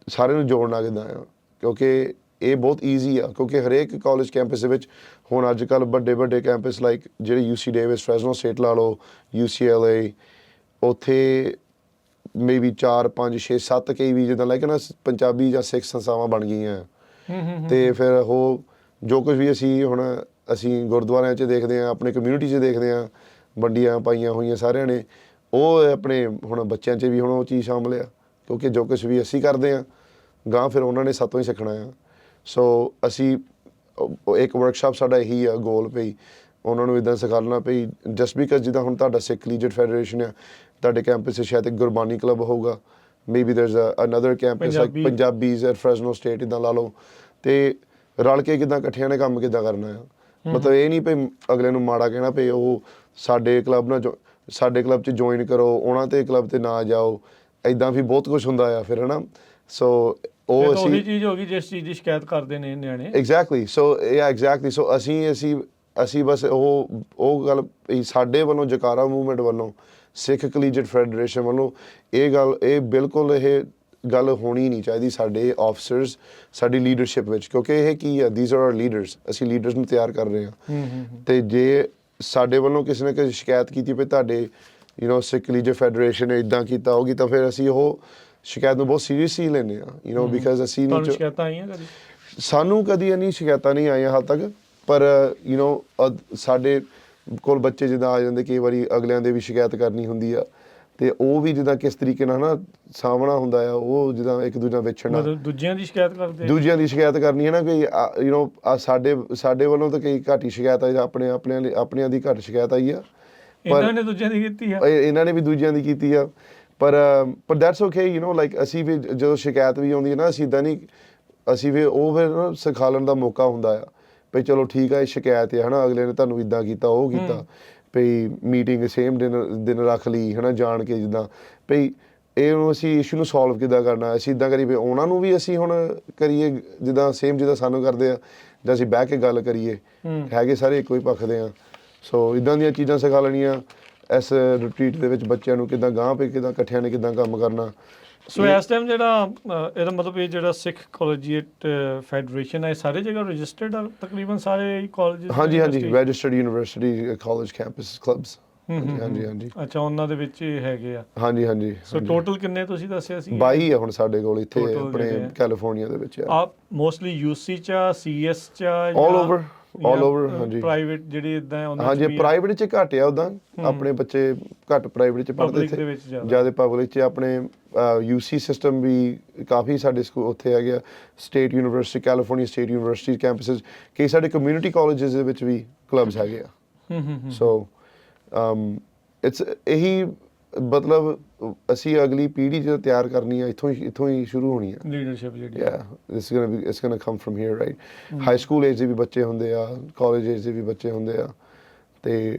ਸਾਰਿਆਂ ਨੂੰ ਜੋੜਨਾ ਕਿੱਦਾਂ ਆ, ਕਿਉਂਕਿ ਇਹ ਬਹੁਤ ਈਜ਼ੀ ਆ, ਕਿਉਂਕਿ ਹਰੇਕ ਕਾਲਜ ਕੈਂਪਸ ਦੇ ਵਿੱਚ ਹੁਣ ਅੱਜ ਕੱਲ੍ਹ ਵੱਡੇ ਕੈਂਪਸ ਲਾਈਕ ਜਿਹੜੇ UC ਡੇਵਿਸ, ਫਰੈਜ਼ਨੋ ਸਟੇਟ ਲਾ ਲਓ, UCLA, ਉੱਥੇ ਮੇਬੀ 4 5 6 7 ਕਈ ਵੀ ਜਿੱਦਾਂ ਲਾਈਕ ਨਾ ਪੰਜਾਬੀ ਜਾਂ ਸਿੱਖ ਸੰਸਥਾਵਾਂ ਬਣ ਗਈਆਂ। ਅਤੇ ਫਿਰ ਉਹ ਜੋ ਕੁਝ ਵੀ ਅਸੀਂ ਗੁਰਦੁਆਰਿਆਂ 'ਚ ਦੇਖਦੇ ਹਾਂ, ਆਪਣੇ ਕਮਿਊਨਿਟੀ 'ਚ ਦੇਖਦੇ ਹਾਂ, ਵੰਡੀਆਂ ਪਾਈਆਂ ਹੋਈਆਂ ਸਾਰਿਆਂ ਨੇ, ਉਹ ਆਪਣੇ ਹੁਣ ਬੱਚਿਆਂ 'ਚ ਵੀ ਹੁਣ ਉਹ ਚੀਜ਼ ਸ਼ਾਮਲ ਆ, ਕਿਉਂਕਿ ਜੋ ਕੁਛ ਵੀ ਅਸੀਂ ਕਰਦੇ ਹਾਂ ਗਾਂ ਫਿਰ ਉਹਨਾਂ ਨੇ ਸਾਤੋਂ ਹੀ ਸਿੱਖਣਾ ਆ। ਸੋ ਅਸੀਂ ਇੱਕ ਵਰਕਸ਼ਾਪ ਸਾਡਾ ਇਹੀ ਆ ਗੋਲ, ਭਈ ਉਹਨਾਂ ਨੂੰ ਇੱਦਾਂ ਸਿਖਾਉਣਾ ਭਈ ਜਸਟ ਬਿਕਾਜ਼ ਜਿੱਦਾਂ ਹੁਣ ਤੁਹਾਡਾ ਸਿੱਖ ਕਲੀਜੀਏਟ ਫੈਡਰੇਸ਼ਨ ਆ, ਤੁਹਾਡੇ ਕੈਂਪਸ 'ਚ ਸ਼ਾਇਦ ਇੱਕ ਗੁਰਬਾਣੀ ਕਲੱਬ ਹੋਊਗਾ, maybe there's another campus like Punjabis at Fresno State, ਇੱਦਾਂ ਲਾ ਲਓ, ਅਤੇ ਰਲ ਕੇ ਕਿੱਦਾਂ ਇਕੱਠਿਆਂ ਨੇ ਕੰਮ ਕਿੱਦਾਂ ਕਰਨਾ ਆ। ਮਤਲਬ ਇਹ ਨਹੀਂ ਭਈ ਅਗਲੇ ਨੂੰ ਮਾੜਾ ਕਹਿਣਾ ਭਈ ਉਹ ਸਾਡੇ ਕਲੱਬ ਨਾਲ ਸਾਡੇ ਕਲੱਬ 'ਚ ਜੁਆਇਨ ਕਰੋ, ਉਹਨਾਂ ਤੇ ਕਲੱਬ ਤੇ ਨਾ ਜਾਓ, ਐਦਾਂ ਵੀ ਬਹੁਤ ਕੁਝ ਹੁੰਦਾ ਆ ਫਿਰ, ਹਨਾ। ਸੋ ਉਹ ਉਹੀ ਅਸੀਂ ਚੀਜ਼ ਹੋ ਗਈ ਜਿਸ ਚੀਜ਼ ਦੀ ਸ਼ਿਕਾਇਤ ਕਰਦੇ ਨੇ ਨਿਆਣੇ। ਐਗਜ਼ੈਕਟਲੀ, ਸੋ ਅਸੀਂ ਬਸ ਉਹ ਗੱਲ ਸਾਡੇ ਵੱਲੋਂ, ਜਕਾਰਾ ਮੂਵਮੈਂਟ ਵੱਲੋਂ, ਸਿੱਖ ਕਲੀਜੀਏਟ ਫੈਡਰੇਸ਼ਨ ਵੱਲੋਂ ਇਹ ਬਿਲਕੁਲ ਇਹ ਗੱਲ ਹੋਣੀ ਨਹੀਂ ਚਾਹੀਦੀ ਸਾਡੇ ਆਫਿਸਰਸ, ਸਾਡੀ ਲੀਡਰਸ਼ਿਪ ਵਿੱਚ, ਕਿਉਂਕਿ ਇਹ ਕੀ ਆ, ਥੀਸ ਆਰ ਆਰ ਲੀਡਰਸ, ਅਸੀਂ ਲੀਡਰਸ ਨੂੰ ਤਿਆਰ ਕਰ ਰਹੇ ਹਾਂ। ਤੇ ਜੇ ਸਾਡੇ ਵੱਲੋਂ ਕਿਸੇ ਨੇ ਕੋਈ ਸ਼ਿਕਾਇਤ ਕੀਤੀ ਵੀ ਤੁਹਾਡੇ ਸਿੱਖ ਕਲੀਜੀਏਟ ਫੈਡਰੇਸ਼ਨ ਨੇ ਇੱਦਾਂ ਕੀਤਾ, ਉਹ ਕੀਤਾ, ਫਿਰ ਅਸੀਂ ਉਹ ਸ਼ਿਕਾਇਤ ਨੂੰ ਬਹੁਤ ਸੀਰੀਅਸਲੀ ਲੈਂਦੇ ਹਾਂ, ਬਿਕਾਜ਼ ਅਸੀਂ ਤੁਹਾਨੂੰ ਸ਼ਿਕਾਇਤਾਂ ਆਈਆਂ ਕਦੀ? ਸਾਨੂੰ ਕਦੀ ਇੰਨੀ ਸ਼ਿਕਾਇਤਾਂ ਨਹੀਂ ਆਈਆਂ ਹਾਲ ਤੱਕ, ਪਰ ਸਾਡੇ ਕੋਲ ਬੱਚੇ ਜਿੱਦਾਂ ਆ ਜਾਂਦੇ ਕਈ ਵਾਰੀ, ਅਗਲਿਆਂ ਦੇ ਵੀ ਸ਼ਿਕਾਇਤ ਕਰਨੀ ਹੁੰਦੀ ਆ, ਤੇ ਉਹ ਵੀ ਜਿੱਦਾਂ ਕਿਸ ਤਰੀਕੇ ਨਾਲ ਨਾ ਸਾਹਮਣਾ ਹੁੰਦਾ ਆ, ਉਹ ਜਿੱਦਾਂ ਇੱਕ ਦੂਜੇ ਨਾਲ ਵਿਛੜਨਾ, ਦੂਜਿਆਂ ਦੀ ਸ਼ਿਕਾਇਤ ਕਰਦੇ, ਦੂਜਿਆਂ ਦੀ ਸ਼ਿਕਾਇਤ ਕਰਨੀ ਹੈ ਨਾ, ਕੋਈ ਸਾਡੇ ਵੱਲੋਂ ਤਾਂ ਕਈ ਘੱਟ ਹੀ ਸ਼ਿਕਾਇਤ ਆਈ, ਆਪਣਿਆਂ ਦੀ ਘੱਟ ਸ਼ਿਕਾਇਤ ਆਈ ਆ, ਇਹਨਾਂ ਨੇ ਦੂਜਿਆਂ ਦੀ ਕੀਤੀ ਆ, ਇਹਨਾਂ ਨੇ ਵੀ ਦੂਜਿਆਂ ਦੀ ਕੀਤੀ ਆ, ਪਰ ਦੈਟਸ ਓਕੇ, ਲਾਈਕ ਅਸੀਂ ਵੀ ਜਦੋਂ ਸ਼ਿਕਾਇਤ ਵੀ ਆਉਂਦੀ ਹੈ ਨਾ, ਅਸੀਂ ਇੱਦਾਂ ਨਹੀਂ, ਅਸੀਂ ਵੀ ਉਹ ਫਿਰ ਨਾ ਸਿਖਾਉਣ ਦਾ ਮੌਕਾ ਹੁੰਦਾ ਆ ਵੀ ਚਲੋ ਠੀਕ ਆ, ਇਹ ਸ਼ਿਕਾਇਤ ਹੈ ਹਨਾ, ਅਗਲੇ ਨੇ ਤੁਹਾਨੂੰ ਇੱਦਾਂ ਕੀਤਾ, ਉਹ ਕੀਤਾ, ਭਈ ਮੀਟਿੰਗ ਸੇਮ ਦਿਨ ਰੱਖ ਲਈ ਹਨਾ, ਜਾਣ ਕੇ, ਜਿੱਦਾਂ ਭਈ ਇਹਨੂੰ ਅਸੀਂ ਇਸ਼ੂ ਨੂੰ ਸੋਲਵ ਕਿੱਦਾਂ ਕਰਨਾ, ਅਸੀਂ ਇੱਦਾਂ ਕਰੀਏ ਵੀ ਉਹਨਾਂ ਨੂੰ ਵੀ ਅਸੀਂ ਹੁਣ ਕਰੀਏ ਜਿੱਦਾਂ ਸੇਮ ਜਿੱਦਾਂ ਸਾਨੂੰ ਕਰਦੇ ਆ, ਜਾਂ ਅਸੀਂ ਬਹਿ ਕੇ ਗੱਲ ਕਰੀਏ, ਹੈਗੇ ਸਾਰੇ ਇੱਕੋ ਹੀ ਪੱਖ ਦੇ ਆ। ਸੋ ਇੱਦਾਂ ਦੀਆਂ ਚੀਜ਼ਾਂ ਸਿਖਾ ਲੈਣੀਆਂ ਇਸ ਰਿਟਰੀਟ ਦੇ ਵਿੱਚ ਬੱਚਿਆਂ ਨੂੰ, ਕਿੱਦਾਂ ਗਾਂਹ ਪੇ ਕਿੱਦਾਂ ਇਕੱਠਿਆਂ ਨੇ ਕਿੱਦਾਂ ਕੰਮ ਕਰਨਾ। ਸੋ ਇਸ ਟਾਈਮ ਜਿਹੜਾ ਇਹਦਾ ਮਤਲਬ ਇਹ ਜਿਹੜਾ ਸਿੱਖ ਕਾਲਜੀਏਟ ਫੈਡਰੇਸ਼ਨ ਹੈ, ਸਾਰੇ ਜਗ੍ਹਾ ਰਜਿਸਟਰਡ ਆ, ਤਕਰੀਬਨ ਸਾਰੇ ਕਾਲਜ? ਹਾਂਜੀ, registered university college campus clubs. ਹਾਂਜੀ। ਅੱਛਾ, ਉਹਨਾਂ ਦੇ ਵਿੱਚ ਹੈਗੇ ਆ? ਹਾਂਜੀ। ਸੋ ਟੋਟਲ ਕਿੰਨੇ ਤੁਸੀਂ ਦੱਸਿਆ ਸੀ? 22 ਆ ਹੁਣ ਸਾਡੇ ਕੋਲ ਇੱਥੇ ਆਪਣੇ ਕੈਲੀਫੋਰਨੀਆ ਦੇ ਵਿੱਚ ਆ। ਮੋਸਟਲੀ ਯੂਸੀ ਚ, ਸੀਐਸ ਚ, ਆਲ ਓਵਰ ਹਾਂਜੀ। ਪ੍ਰਾਈਵੇਟ ਜਿਹੜੇ ਇਦਾਂ ਉਹਨਾਂ ਹਾਂਜੀ, ਪ੍ਰਾਈਵੇਟ ਚ ਘੱਟ ਆ, ਉਦਾਂ ਆਪਣੇ ਬੱਚੇ ਘੱਟ ਪ੍ਰਾਈਵੇਟ ਚ ਪੜ੍ਹਦੇ ਇੱਥੇ, ਜ਼ਿਆਦਾ ਪਬਲਿਕ ਚ। ਆਪਣੇ ਯੂਸੀ ਸਿਸਟਮ ਵੀ ਕਾਫੀ ਸਾਡੇ ਸਕੂਲ ਉੱਥੇ ਹੈਗੇ ਆ, state university, California state university campuses, ਕਈ ਸਾਡੇ ਕਮਿਊਨਿਟੀ ਕਾਲਜਿਸ ਦੇ ਵਿੱਚ ਵੀ ਕਲੱਬਸ ਹੈਗੇ ਆ। ਸੋ ਇਟਸ ਇਹੀ ਮਤਲਬ ਅਸੀਂ ਅਗਲੀ ਪੀੜ੍ਹੀ ਜਦੋਂ ਤਿਆਰ ਕਰਨੀ ਆ, ਇੱਥੋਂ ਹੀ ਸ਼ੁਰੂ ਹੋਣੀ ਆ ਲੀਡਰਸ਼ਿਪ ਜਿਹੜੀ। It's gonna come from here, right. High school age ਦੇ ਵੀ ਬੱਚੇ ਹੁੰਦੇ ਆ, ਕਾਲਜ ਏਜ ਦੇ ਵੀ ਬੱਚੇ ਹੁੰਦੇ ਆ, ਤੇ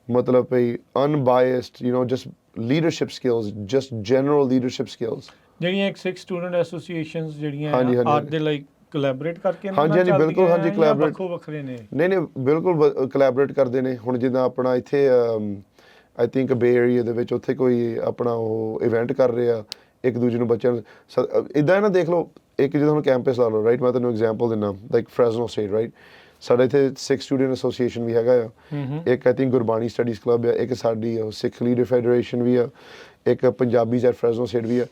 ਮਤਲਬ ਭਈ unbiased just leadership skills, just general leadership skills, ਜਿਹੜੀਆਂ ਇੱਕ ਸਿੱਖ ਸਟੂਡੈਂਟ ਐਸੋਸੀਏਸ਼ਨਸ ਜਿਹੜੀਆਂ ਆਰ ਦੇ ਲਾਈਕ ਕੋਲੈਬੋਰੇਟ ਕਰਕੇ ਹਾਂਜੀ ਬਿਲਕੁਲ, ਹਾਂਜੀ ਕੋਲੈਬੋਰੇਟ, ਵੱਖੋ ਵੱਖਰੇ ਨੇ? ਨਹੀਂ ਬਿਲਕੁਲ ਕੋਲੈਬੋਰੇਟ ਕਰਦੇ ਨੇ। ਹੁਣ ਜਿੱਦਾਂ ਆਪਣਾ ਇੱਥੇ ਆਈ ਥਿੰਕ ਬੇ ਏਰੀਆ ਦੇ ਵਿੱਚ ਉੱਥੇ ਕੋਈ ਆਪਣਾ ਉਹ ਇਵੈਂਟ ਕਰ ਰਿਹਾ, ਇੱਕ ਦੂਜੇ ਨੂੰ ਬੱਚਿਆਂ ਨੂੰ ਇੱਦਾਂ ਨਾ ਦੇਖ ਲਓ, ਇੱਕ ਜਿੱਦਾਂ ਹੁਣ ਕੈਂਪਸ ਲਾ ਲਓ, ਰਾਈਟ। ਮੈਂ ਤੁਹਾਨੂੰ ਐਗਜ਼ਾਮਪਲ ਦਿੰਦਾ, ਲਾਈਕ ਫਰੈਜ਼ਨੋ ਸਟੇਟ, ਰਾਈਟ। ਸਾਡੇ ਇੱਥੇ ਸਿੱਖ ਸਟੂਡੈਂਟ ਐਸੋਸੀਏਸ਼ਨ ਵੀ ਹੈਗਾ ਆ, ਇੱਕ I think Gurbani studies club ਆ, ਇੱਕ ਸਾਡੀ ਸਿੱਖ ਲੀਡਰ ਫੈਡਰੇਸ਼ਨ ਵੀ ਆ, ਇੱਕ ਪੰਜਾਬੀਜ਼ ਐਟ ਫਰੈਜ਼ਨੋ ਸਟੇਟ ਵੀ ਆ।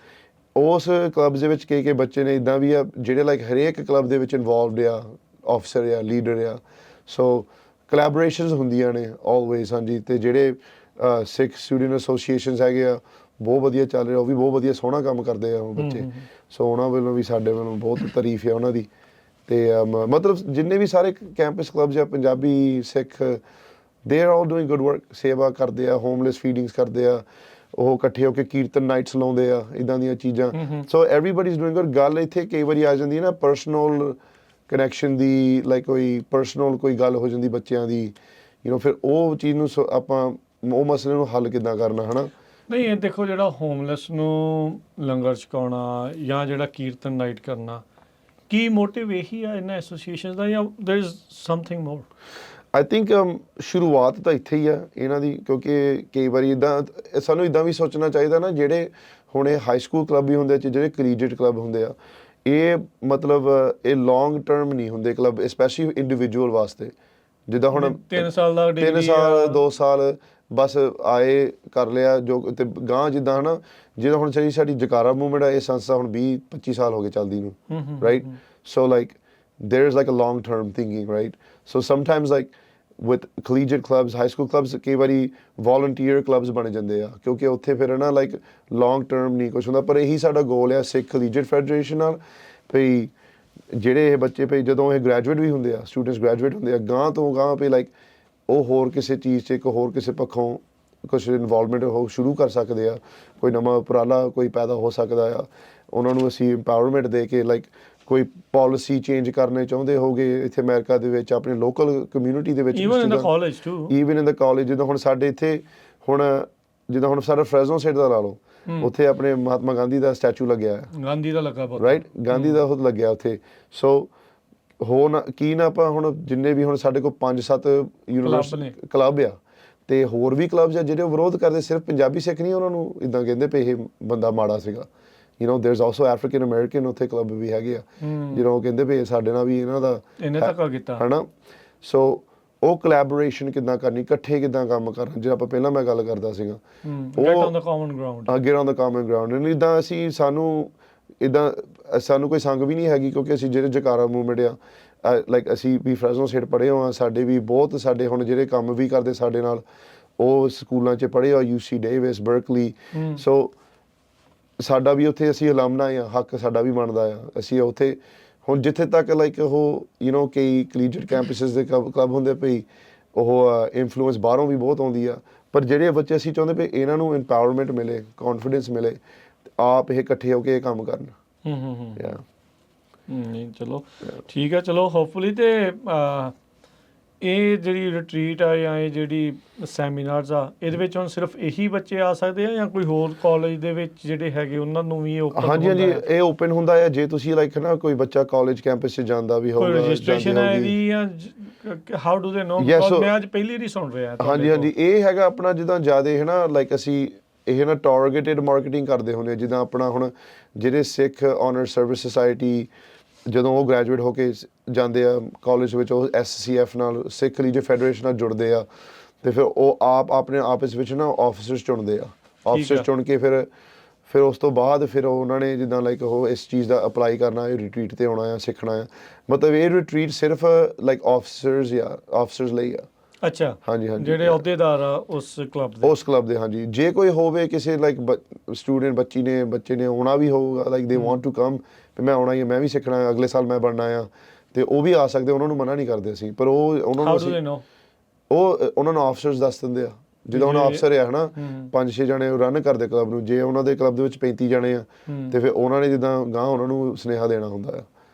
ਉਸ ਕਲੱਬ ਦੇ ਵਿੱਚ ਕਈ ਬੱਚੇ ਨੇ ਇੱਦਾਂ ਵੀ ਆ ਜਿਹੜੇ ਲਾਈਕ ਹਰੇਕ ਕਲੱਬ ਦੇ ਵਿੱਚ ਇਨਵੋਲਵਡ ਆ, ਆਫਿਸਰ ਆ, ਲੀਡਰ ਆ। ਸੋ ਕੋਲੈਬੋਰੇਸ਼ਨਸ ਹੁੰਦੀਆਂ ਨੇ ਆਲਵੇਜ਼, ਹਾਂਜੀ। ਤੇ ਜਿਹੜੇ ਸਿੱਖ ਸਟੂਡੈਂਟ ਐਸੋਸੀਏਸ਼ਨਸ ਹੈਗੇ ਆ, ਬਹੁਤ ਵਧੀਆ ਚੱਲ ਰਿਹਾ, ਉਹ ਵੀ ਬਹੁਤ ਵਧੀਆ ਸੋਹਣਾ ਕੰਮ ਕਰਦੇ ਆ ਉਹ ਬੱਚੇ। ਸੋ ਉਹਨਾਂ ਵੱਲੋਂ ਵੀ ਸਾਡੇ ਵੱਲੋਂ ਬਹੁਤ ਤਾਰੀਫ ਹੈ ਉਹਨਾਂ ਦੀ। ਤੇ ਮਤਲਬ ਜਿੰਨੇ ਵੀ ਸਾਰੇ ਕੈਂਪਸ ਕਲੱਬਸ ਆ, Punjabi, Sikh, they are all doing good work, ਸੇਵਾ ਕਰਦੇ ਆ, ਹੋਮਲੈਸ ਫੀਡਿੰਗਸ ਕਰਦੇ ਆ, ਉਹ ਇਕੱਠੇ ਹੋ ਕੇ ਕੀਰਤਨ ਨਾਈਟਸ ਲਾਉਂਦੇ ਆ, ਇੱਦਾਂ ਦੀਆਂ ਚੀਜ਼ਾਂ। ਸੋ ਐਵਰੀਬਾਡੀ ਇਜ਼ ਡੂਇੰਗ ਗੁੱਡ। ਗੱਲ ਇੱਥੇ ਕਈ ਵਾਰੀ ਆ ਜਾਂਦੀ ਹੈ ਨਾ ਪਰਸਨਲ ਕਨੈਕਸ਼ਨ ਦੀ, ਲਾਈਕ ਕੋਈ ਪਰਸਨਲ ਕੋਈ ਗੱਲ ਹੋ ਜਾਂਦੀ ਬੱਚਿਆਂ ਦੀ, ਫਿਰ ਉਹ ਚੀਜ਼ ਨੂੰ ਆਪਾਂ ਉਹ ਮਸਲੇ ਨੂੰ ਹੱਲ ਕਿੱਦਾਂ ਕਰਨਾ, ਹੈ ਨਾ। ਨਹੀਂ, ਇਹ ਦੇਖੋ, ਜਿਹੜਾ ਹੋਮਲੈਸ ਨੂੰ ਲੰਗਰ ਛਕਾਉਣਾ ਜਾਂ ਜਿਹੜਾ ਕੀਰਤਨ ਨਾਈਟ ਕਰਨਾ, ਕੀ ਮੋਟਿਵ ਇਹੀ ਆ ਇਹਨਾਂ ਐਸੋਸੀਏਸ਼ਨ ਦਾ, ਜਾਂ there is something more? I think ਸ਼ੁਰੂਆਤ ਤਾਂ ਇੱਥੇ ਹੀ ਆ ਇਹਨਾਂ ਦੀ, ਕਿਉਂਕਿ ਕਈ ਵਾਰੀ ਇੱਦਾਂ ਸਾਨੂੰ ਇੱਦਾਂ ਵੀ ਸੋਚਣਾ ਚਾਹੀਦਾ ਨਾ, ਜਿਹੜੇ ਹੁਣ ਇਹ ਹਾਈ ਸਕੂਲ ਕਲੱਬ ਵੀ ਹੁੰਦੇ ਆ, ਜਿਹੜੇ ਕਲੀਜੀਏਟ ਕਲੱਬ ਹੁੰਦੇ ਆ, ਇਹ ਮਤਲਬ ਇਹ ਲੌਂਗ ਟਰਮ ਨਹੀਂ ਹੁੰਦੇ ਕਲੱਬ, ਸਪੈਸ਼ਲੀ ਇੰਡੀਵਿਜੂਅਲ ਵਾਸਤੇ। ਜਿੱਦਾਂ ਹੁਣ 3 ਸਾਲ ਦਾ 3 ਸਾਲ 2 ਸਾਲ ਬਸ ਆਏ ਕਰ ਲਿਆ ਜੋ, ਤੇ ਗਾਂਹ ਜਿੱਦਾਂ ਹੈ ਨਾ, ਜਿੱਦਾਂ ਹੁਣ ਸਾਡੀ ਜਕਾਰਾ ਮੂਵਮੈਂਟ ਆ, ਇਹ ਸੰਸਥਾ ਹੁਣ 20-25 ਸਾਲ ਹੋ ਗਏ ਚੱਲਦੀ ਨੂੰ, right. So like there is like a long term thinking, right? So sometimes like with collegiate clubs, high school clubs, ਕਈ ਵਾਰੀ volunteer clubs ਬਣ ਜਾਂਦੇ ਆ, ਕਿਉਂਕਿ ਉੱਥੇ ਫਿਰ ਨਾ ਲਾਈਕ long term ਨਹੀਂ ਕੁਛ ਹੁੰਦਾ। ਪਰ ਇਹੀ ਸਾਡਾ ਗੋਲ ਆ ਸਿੱਖ collegiate federation ਨਾਲ, ਭਈ ਜਿਹੜੇ ਇਹ ਬੱਚੇ ਭਈ ਜਦੋਂ ਇਹ ਗ੍ਰੈਜੂਏਟ ਵੀ ਹੁੰਦੇ ਆ, ਸਟੂਡੈਂਟਸ ਗ੍ਰੈਜੂਏਟ ਹੁੰਦੇ ਆ, ਗਾਂਹ ਤੋਂ ਗਾਂਹ ਭਈ ਲਾਈਕ ਉਹ ਹੋਰ ਕਿਸੇ ਚੀਜ਼ 'ਚ, ਇੱਕ ਹੋਰ ਕਿਸੇ ਪੱਖੋਂ ਕੁਛ ਇਨਵੋਲਵਮੈਂਟ ਉਹ ਸ਼ੁਰੂ ਕਰ ਸਕਦੇ ਆ, ਕੋਈ ਨਵਾਂ ਉਪਰਾਲਾ ਕੋਈ ਪੈਦਾ ਹੋ ਸਕਦਾ ਆ। ਉਹਨਾਂ ਨੂੰ ਅਸੀਂ ਇੰਪਾਵਰਮੈਂਟ ਦੇ ਕੇ, ਲਾਈਕ ਕੋਈ ਪਾਲਿਸੀ ਚੇਂਜ ਕਰਨੇ ਚਾਹੁੰਦੇ ਹੋਗੇ ਇੱਥੇ ਅਮਰੀਕਾ ਦੇ ਵਿੱਚ, ਆਪਣੇ ਲੋਕਲ ਕਮਿਊਨਿਟੀ ਦੇ ਵਿੱਚ, even in the college too, even in the college. ਜਿੱਦਾਂ ਹੁਣ ਸਾਡੇ ਇੱਥੇ ਹੁਣ ਜਿੱਦਾਂ ਹੁਣ ਸਾਡਾ ਫਰੈਜ਼ਨੋ ਸਾਈਡ ਦਾ ਲਾ ਲਓ, ਉੱਥੇ ਆਪਣੇ ਮਹਾਤਮਾ ਗਾਂਧੀ ਦਾ ਸਟੈਚੂ ਲੱਗਿਆ ਹੈ, ਗਾਂਧੀ ਦਾ ਲੱਗਾ ਬਹੁਤ, ਰਾਈਟ, ਗਾਂਧੀ ਦਾ ਉਹ ਲੱਗਿਆ ਉੱਥੇ। ਸੋ ਹੋ ਨਾ ਕੀ ਨਾ ਆਪਾਂ ਹੁਣ ਜਿੰਨੇ ਵੀ ਹੁਣ ਸਾਡੇ ਕੋਲ 5-7 ਯੂਨੀਵਰਸਿਟੀ ਕਲੱਬ ਆ, ਤੇ ਹੋਰ ਵੀ ਕਲੱਬਸ ਆ ਜਿਹੜੇ ਵਿਰੋਧ ਕਰਦੇ, ਸਿਰਫ ਪੰਜਾਬੀ ਸਿੱਖ ਨਹੀਂ ਉਹਨਾਂ ਨੂੰ ਇਦਾਂ ਕਹਿੰਦੇ ਪਏ ਇਹ ਬੰਦਾ ਮਾੜਾ ਸੀਗਾ। ਦੇयर इज ਆਲਸੋ ਅਫਰੀਕਨ ਅਮਰੀਕਨ ਉੱਥੇ ਕਲੱਬ ਵੀ ਹੈਗੇ ਆ ਜਿਹੜਾ ਉਹ ਕਹਿੰਦੇ ਪਏ ਸਾਡੇ ਨਾਲ ਵੀ ਇਹਨਾਂ ਦਾ ਇਹਨੇ ਧੱਕਾ ਕੀਤਾ, ਹਨਾ। ਸੋ ਉਹ ਕੋਲੈਬੋਰੇਸ਼ਨ ਕਿੱਦਾਂ ਕਰਨੀ, ਇਕੱਠੇ ਕਿੱਦਾਂ ਕੰਮ ਕਰਨਾ, ਜਿਹੜਾ ਆਪਾਂ ਪਹਿਲਾਂ ਮੈਂ ਗੱਲ ਕਰਦਾ ਸੀਗਾ, get on the common ground, get on the common ground। ਇੱਦਾਂ ਅਸੀਂ ਸਾਨੂੰ ਕੋਈ ਸੰਗ ਵੀ ਨਹੀਂ ਹੈਗੀ, ਕਿਉਂਕਿ ਅਸੀਂ ਜਿਹੜੇ ਜਕਾਰਾ ਮੂਵਮੈਂਟ ਆ ਲਾਈਕ ਅਸੀਂ ਵੀ ਫਰੈਜ਼ਨੋ ਸਾਈਡ ਪੜ੍ਹੇ ਹੋਏ ਹਾਂ, ਸਾਡੇ ਵੀ ਬਹੁਤ ਸਾਡੇ ਹੁਣ ਜਿਹੜੇ ਕੰਮ ਵੀ ਕਰਦੇ ਸਾਡੇ ਨਾਲ ਉਹ ਸਕੂਲਾਂ 'ਚ ਪੜ੍ਹੇ ਹੋਏ, UC ਡੇਵਿਸ, ਬਰਕਲੀ। ਸੋ ਸਾਡਾ ਵੀ ਉੱਥੇ ਅਸੀਂ ਅਲਮਨਾ ਆ, ਹੱਕ ਸਾਡਾ ਵੀ ਬਣਦਾ ਆ। ਅਸੀਂ ਉੱਥੇ ਹੁਣ ਜਿੱਥੇ ਤੱਕ ਲਾਈਕ ਉਹ ਕਈ ਕਲੀਜੀਏਟ ਕੈਂਪਸਿਸ ਦੇ ਕਲੱਬ ਹੁੰਦੇ ਪਈ, ਉਹ ਇਨਫਲੂਐਂਸ ਬਾਹਰੋਂ ਵੀ ਬਹੁਤ ਆਉਂਦੀ ਆ, ਪਰ ਜਿਹੜੇ ਬੱਚੇ ਅਸੀਂ ਚਾਹੁੰਦੇ ਪਏ ਇਹਨਾਂ ਨੂੰ ਇੰਪਾਵਰਮੈਂਟ ਮਿਲੇ, ਕੌਨਫੀਡੈਂਸ ਮਿਲੇ, ਆਪ ਇਹ ਇਕੱਠੇ ਹੋ ਕੇ ਇਹ ਕੰਮ ਕਰਨ। ਨਹੀਂ ਚਲੋ ਠੀਕ ਹੈ, ਚਲੋ ਹੋਪਫੁਲੀ ਤੇ ਇਹ ਜਿਹੜੀ ਰਿਟਰੀਟ ਆ ਜਾਂ ਇਹ ਜਿਹੜੀ ਸੈਮੀਨਾਰਸ ਆ, ਇਹਦੇ ਵਿੱਚ ਹੁਣ ਸਿਰਫ ਇਹੀ ਬੱਚੇ ਆ ਸਕਦੇ ਆ ਜਾਂ ਕੋਈ ਹੋਰ ਕਾਲਜ ਦੇ ਵਿੱਚ ਜਿਹੜੇ ਹੈਗੇ ਉਹਨਾਂ ਨੂੰ ਵੀ ਓਪਨ? ਹਾਂਜੀ, ਇਹ ਓਪਨ ਹੁੰਦਾ ਹੈ ਜੇ ਤੁਸੀਂ ਲਾਈਕ ਨਾ ਕੋਈ ਬੱਚਾ ਕਾਲਜ ਕੈਂਪਸ 'ਚ ਜਾਂਦਾ ਵੀ ਹੋਊਗਾ, ਰਜਿਸਟ੍ਰੇਸ਼ਨ ਹੈ ਇਹਦੀ ਜਾਂ ਹਾਊ ਡੂ ਦੇ ਨੋ? ਬਿਕਾਜ਼ ਮੈਂ ਅੱਜ ਪਹਿਲੀ ਵਾਰੀ ਸੁਣ ਰਿਹਾ। ਹਾਂਜੀ, ਇਹ ਹੈਗਾ ਆਪਣਾ ਜਿੱਦਾਂ ਜ਼ਿਆਦਾ ਹੈ ਨਾ, ਲਾਈਕ ਅਸੀਂ ਇਹ ਨਾ ਟਾਰਗੇਟਡ ਮਾਰਕੀਟਿੰਗ ਕਰਦੇ ਹੁੰਦੇ, ਜਿੱਦਾਂ ਆਪਣਾ ਹੁਣ ਜਿਹੜੇ ਸਿੱਖ ਆਨਰ ਸਰਵਿਸ ਸੁਸਾਇਟੀ ਜਦੋਂ ਉਹ ਗ੍ਰੈਜੂਏਟ ਹੋ ਕੇ ਜਾਂਦੇ ਆ ਕਾਲਜ ਵਿੱਚ, ਉਹ SCF ਨਾਲ, ਸਿੱਖ ਰੀਲੀਜੀਅਸ ਫੈਡਰੇਸ਼ਨ ਨਾਲ ਜੁੜਦੇ ਆ, ਤੇ ਫਿਰ ਉਹ ਆਪਣੇ ਆਪਸ ਵਿੱਚ ਨਾ ਆਫਿਸਰਸ ਚੁਣਦੇ ਆ। ਆਫਿਸਰਸ ਚੁਣ ਕੇ ਫਿਰ ਉਸ ਤੋਂ ਬਾਅਦ ਫਿਰ ਉਹਨਾਂ ਨੇ ਜਿੱਦਾਂ ਲਾਈਕ ਉਹ ਇਸ ਚੀਜ਼ ਦਾ ਅਪਲਾਈ ਕਰਨਾ, ਇਹ ਰਿਟਰੀਟ ਤੇ ਆਉਣਾ ਆ, ਸਿੱਖਣਾ ਆ। ਮਤਲਬ ਇਹ ਰਿਟਰੀਟ ਸਿਰਫ ਲਾਈਕ ਆਫਿਸਰਸ ਲਈ ਆ। ਅੱਛਾ, ਹਾਂਜੀ, ਜਿਹੜੇ ਅਹੁਦੇਦਾਰ ਆ ਉਸ ਕਲੱਬ ਦੇ। ਹਾਂਜੀ, ਜੇ ਕੋਈ ਹੋਵੇ ਕਿਸੇ ਲਾਈਕ ਸਟੂਡੈਂਟ ਬੱਚੇ ਨੇ ਆਉਣਾ ਵੀ ਹੋਊਗਾ, like they want to come, ਮੈਂ ਆਉਣਾ ਹੀ, ਮੈਂ ਵੀ ਸਿੱਖਣਾ, ਅਗਲੇ ਸਾਲ ਮੈਂ ਬਣਨਾ ਆ, ਤੇ ਉਹ ਵੀ ਆ ਸਕਦੇ, ਉਹਨਾਂ ਨੂੰ ਮਨਾ ਨਹੀਂ ਕਰਦੇ ਅਸੀਂ। ਪਰ ਉਹਨਾਂ ਨੂੰ ਆਫਿਸਰਸ ਦੱਸ ਦਿੰਦੇ ਆ, ਜਿੱਦਾਂ ਹੁਣ ਅਫਸਰ ਆ ਹਨਾ, 5-6 ਜਣੇ ਰਨ ਕਰਦੇ ਕਲੱਬ ਨੂੰ, ਜੇ ਉਹਨਾਂ ਦੇ ਕਲੱਬ ਦੇ ਵਿੱਚ 35 ਜਣੇ ਆ, ਤੇ ਫਿਰ ਉਹਨਾਂ ਨੇ ਜਿੱਦਾਂ ਗਾਂ ਉਹਨਾਂ ਨੂੰ ਸੁਨੇਹਾ ਦੇਣਾ ਹੁੰਦਾ ਆ,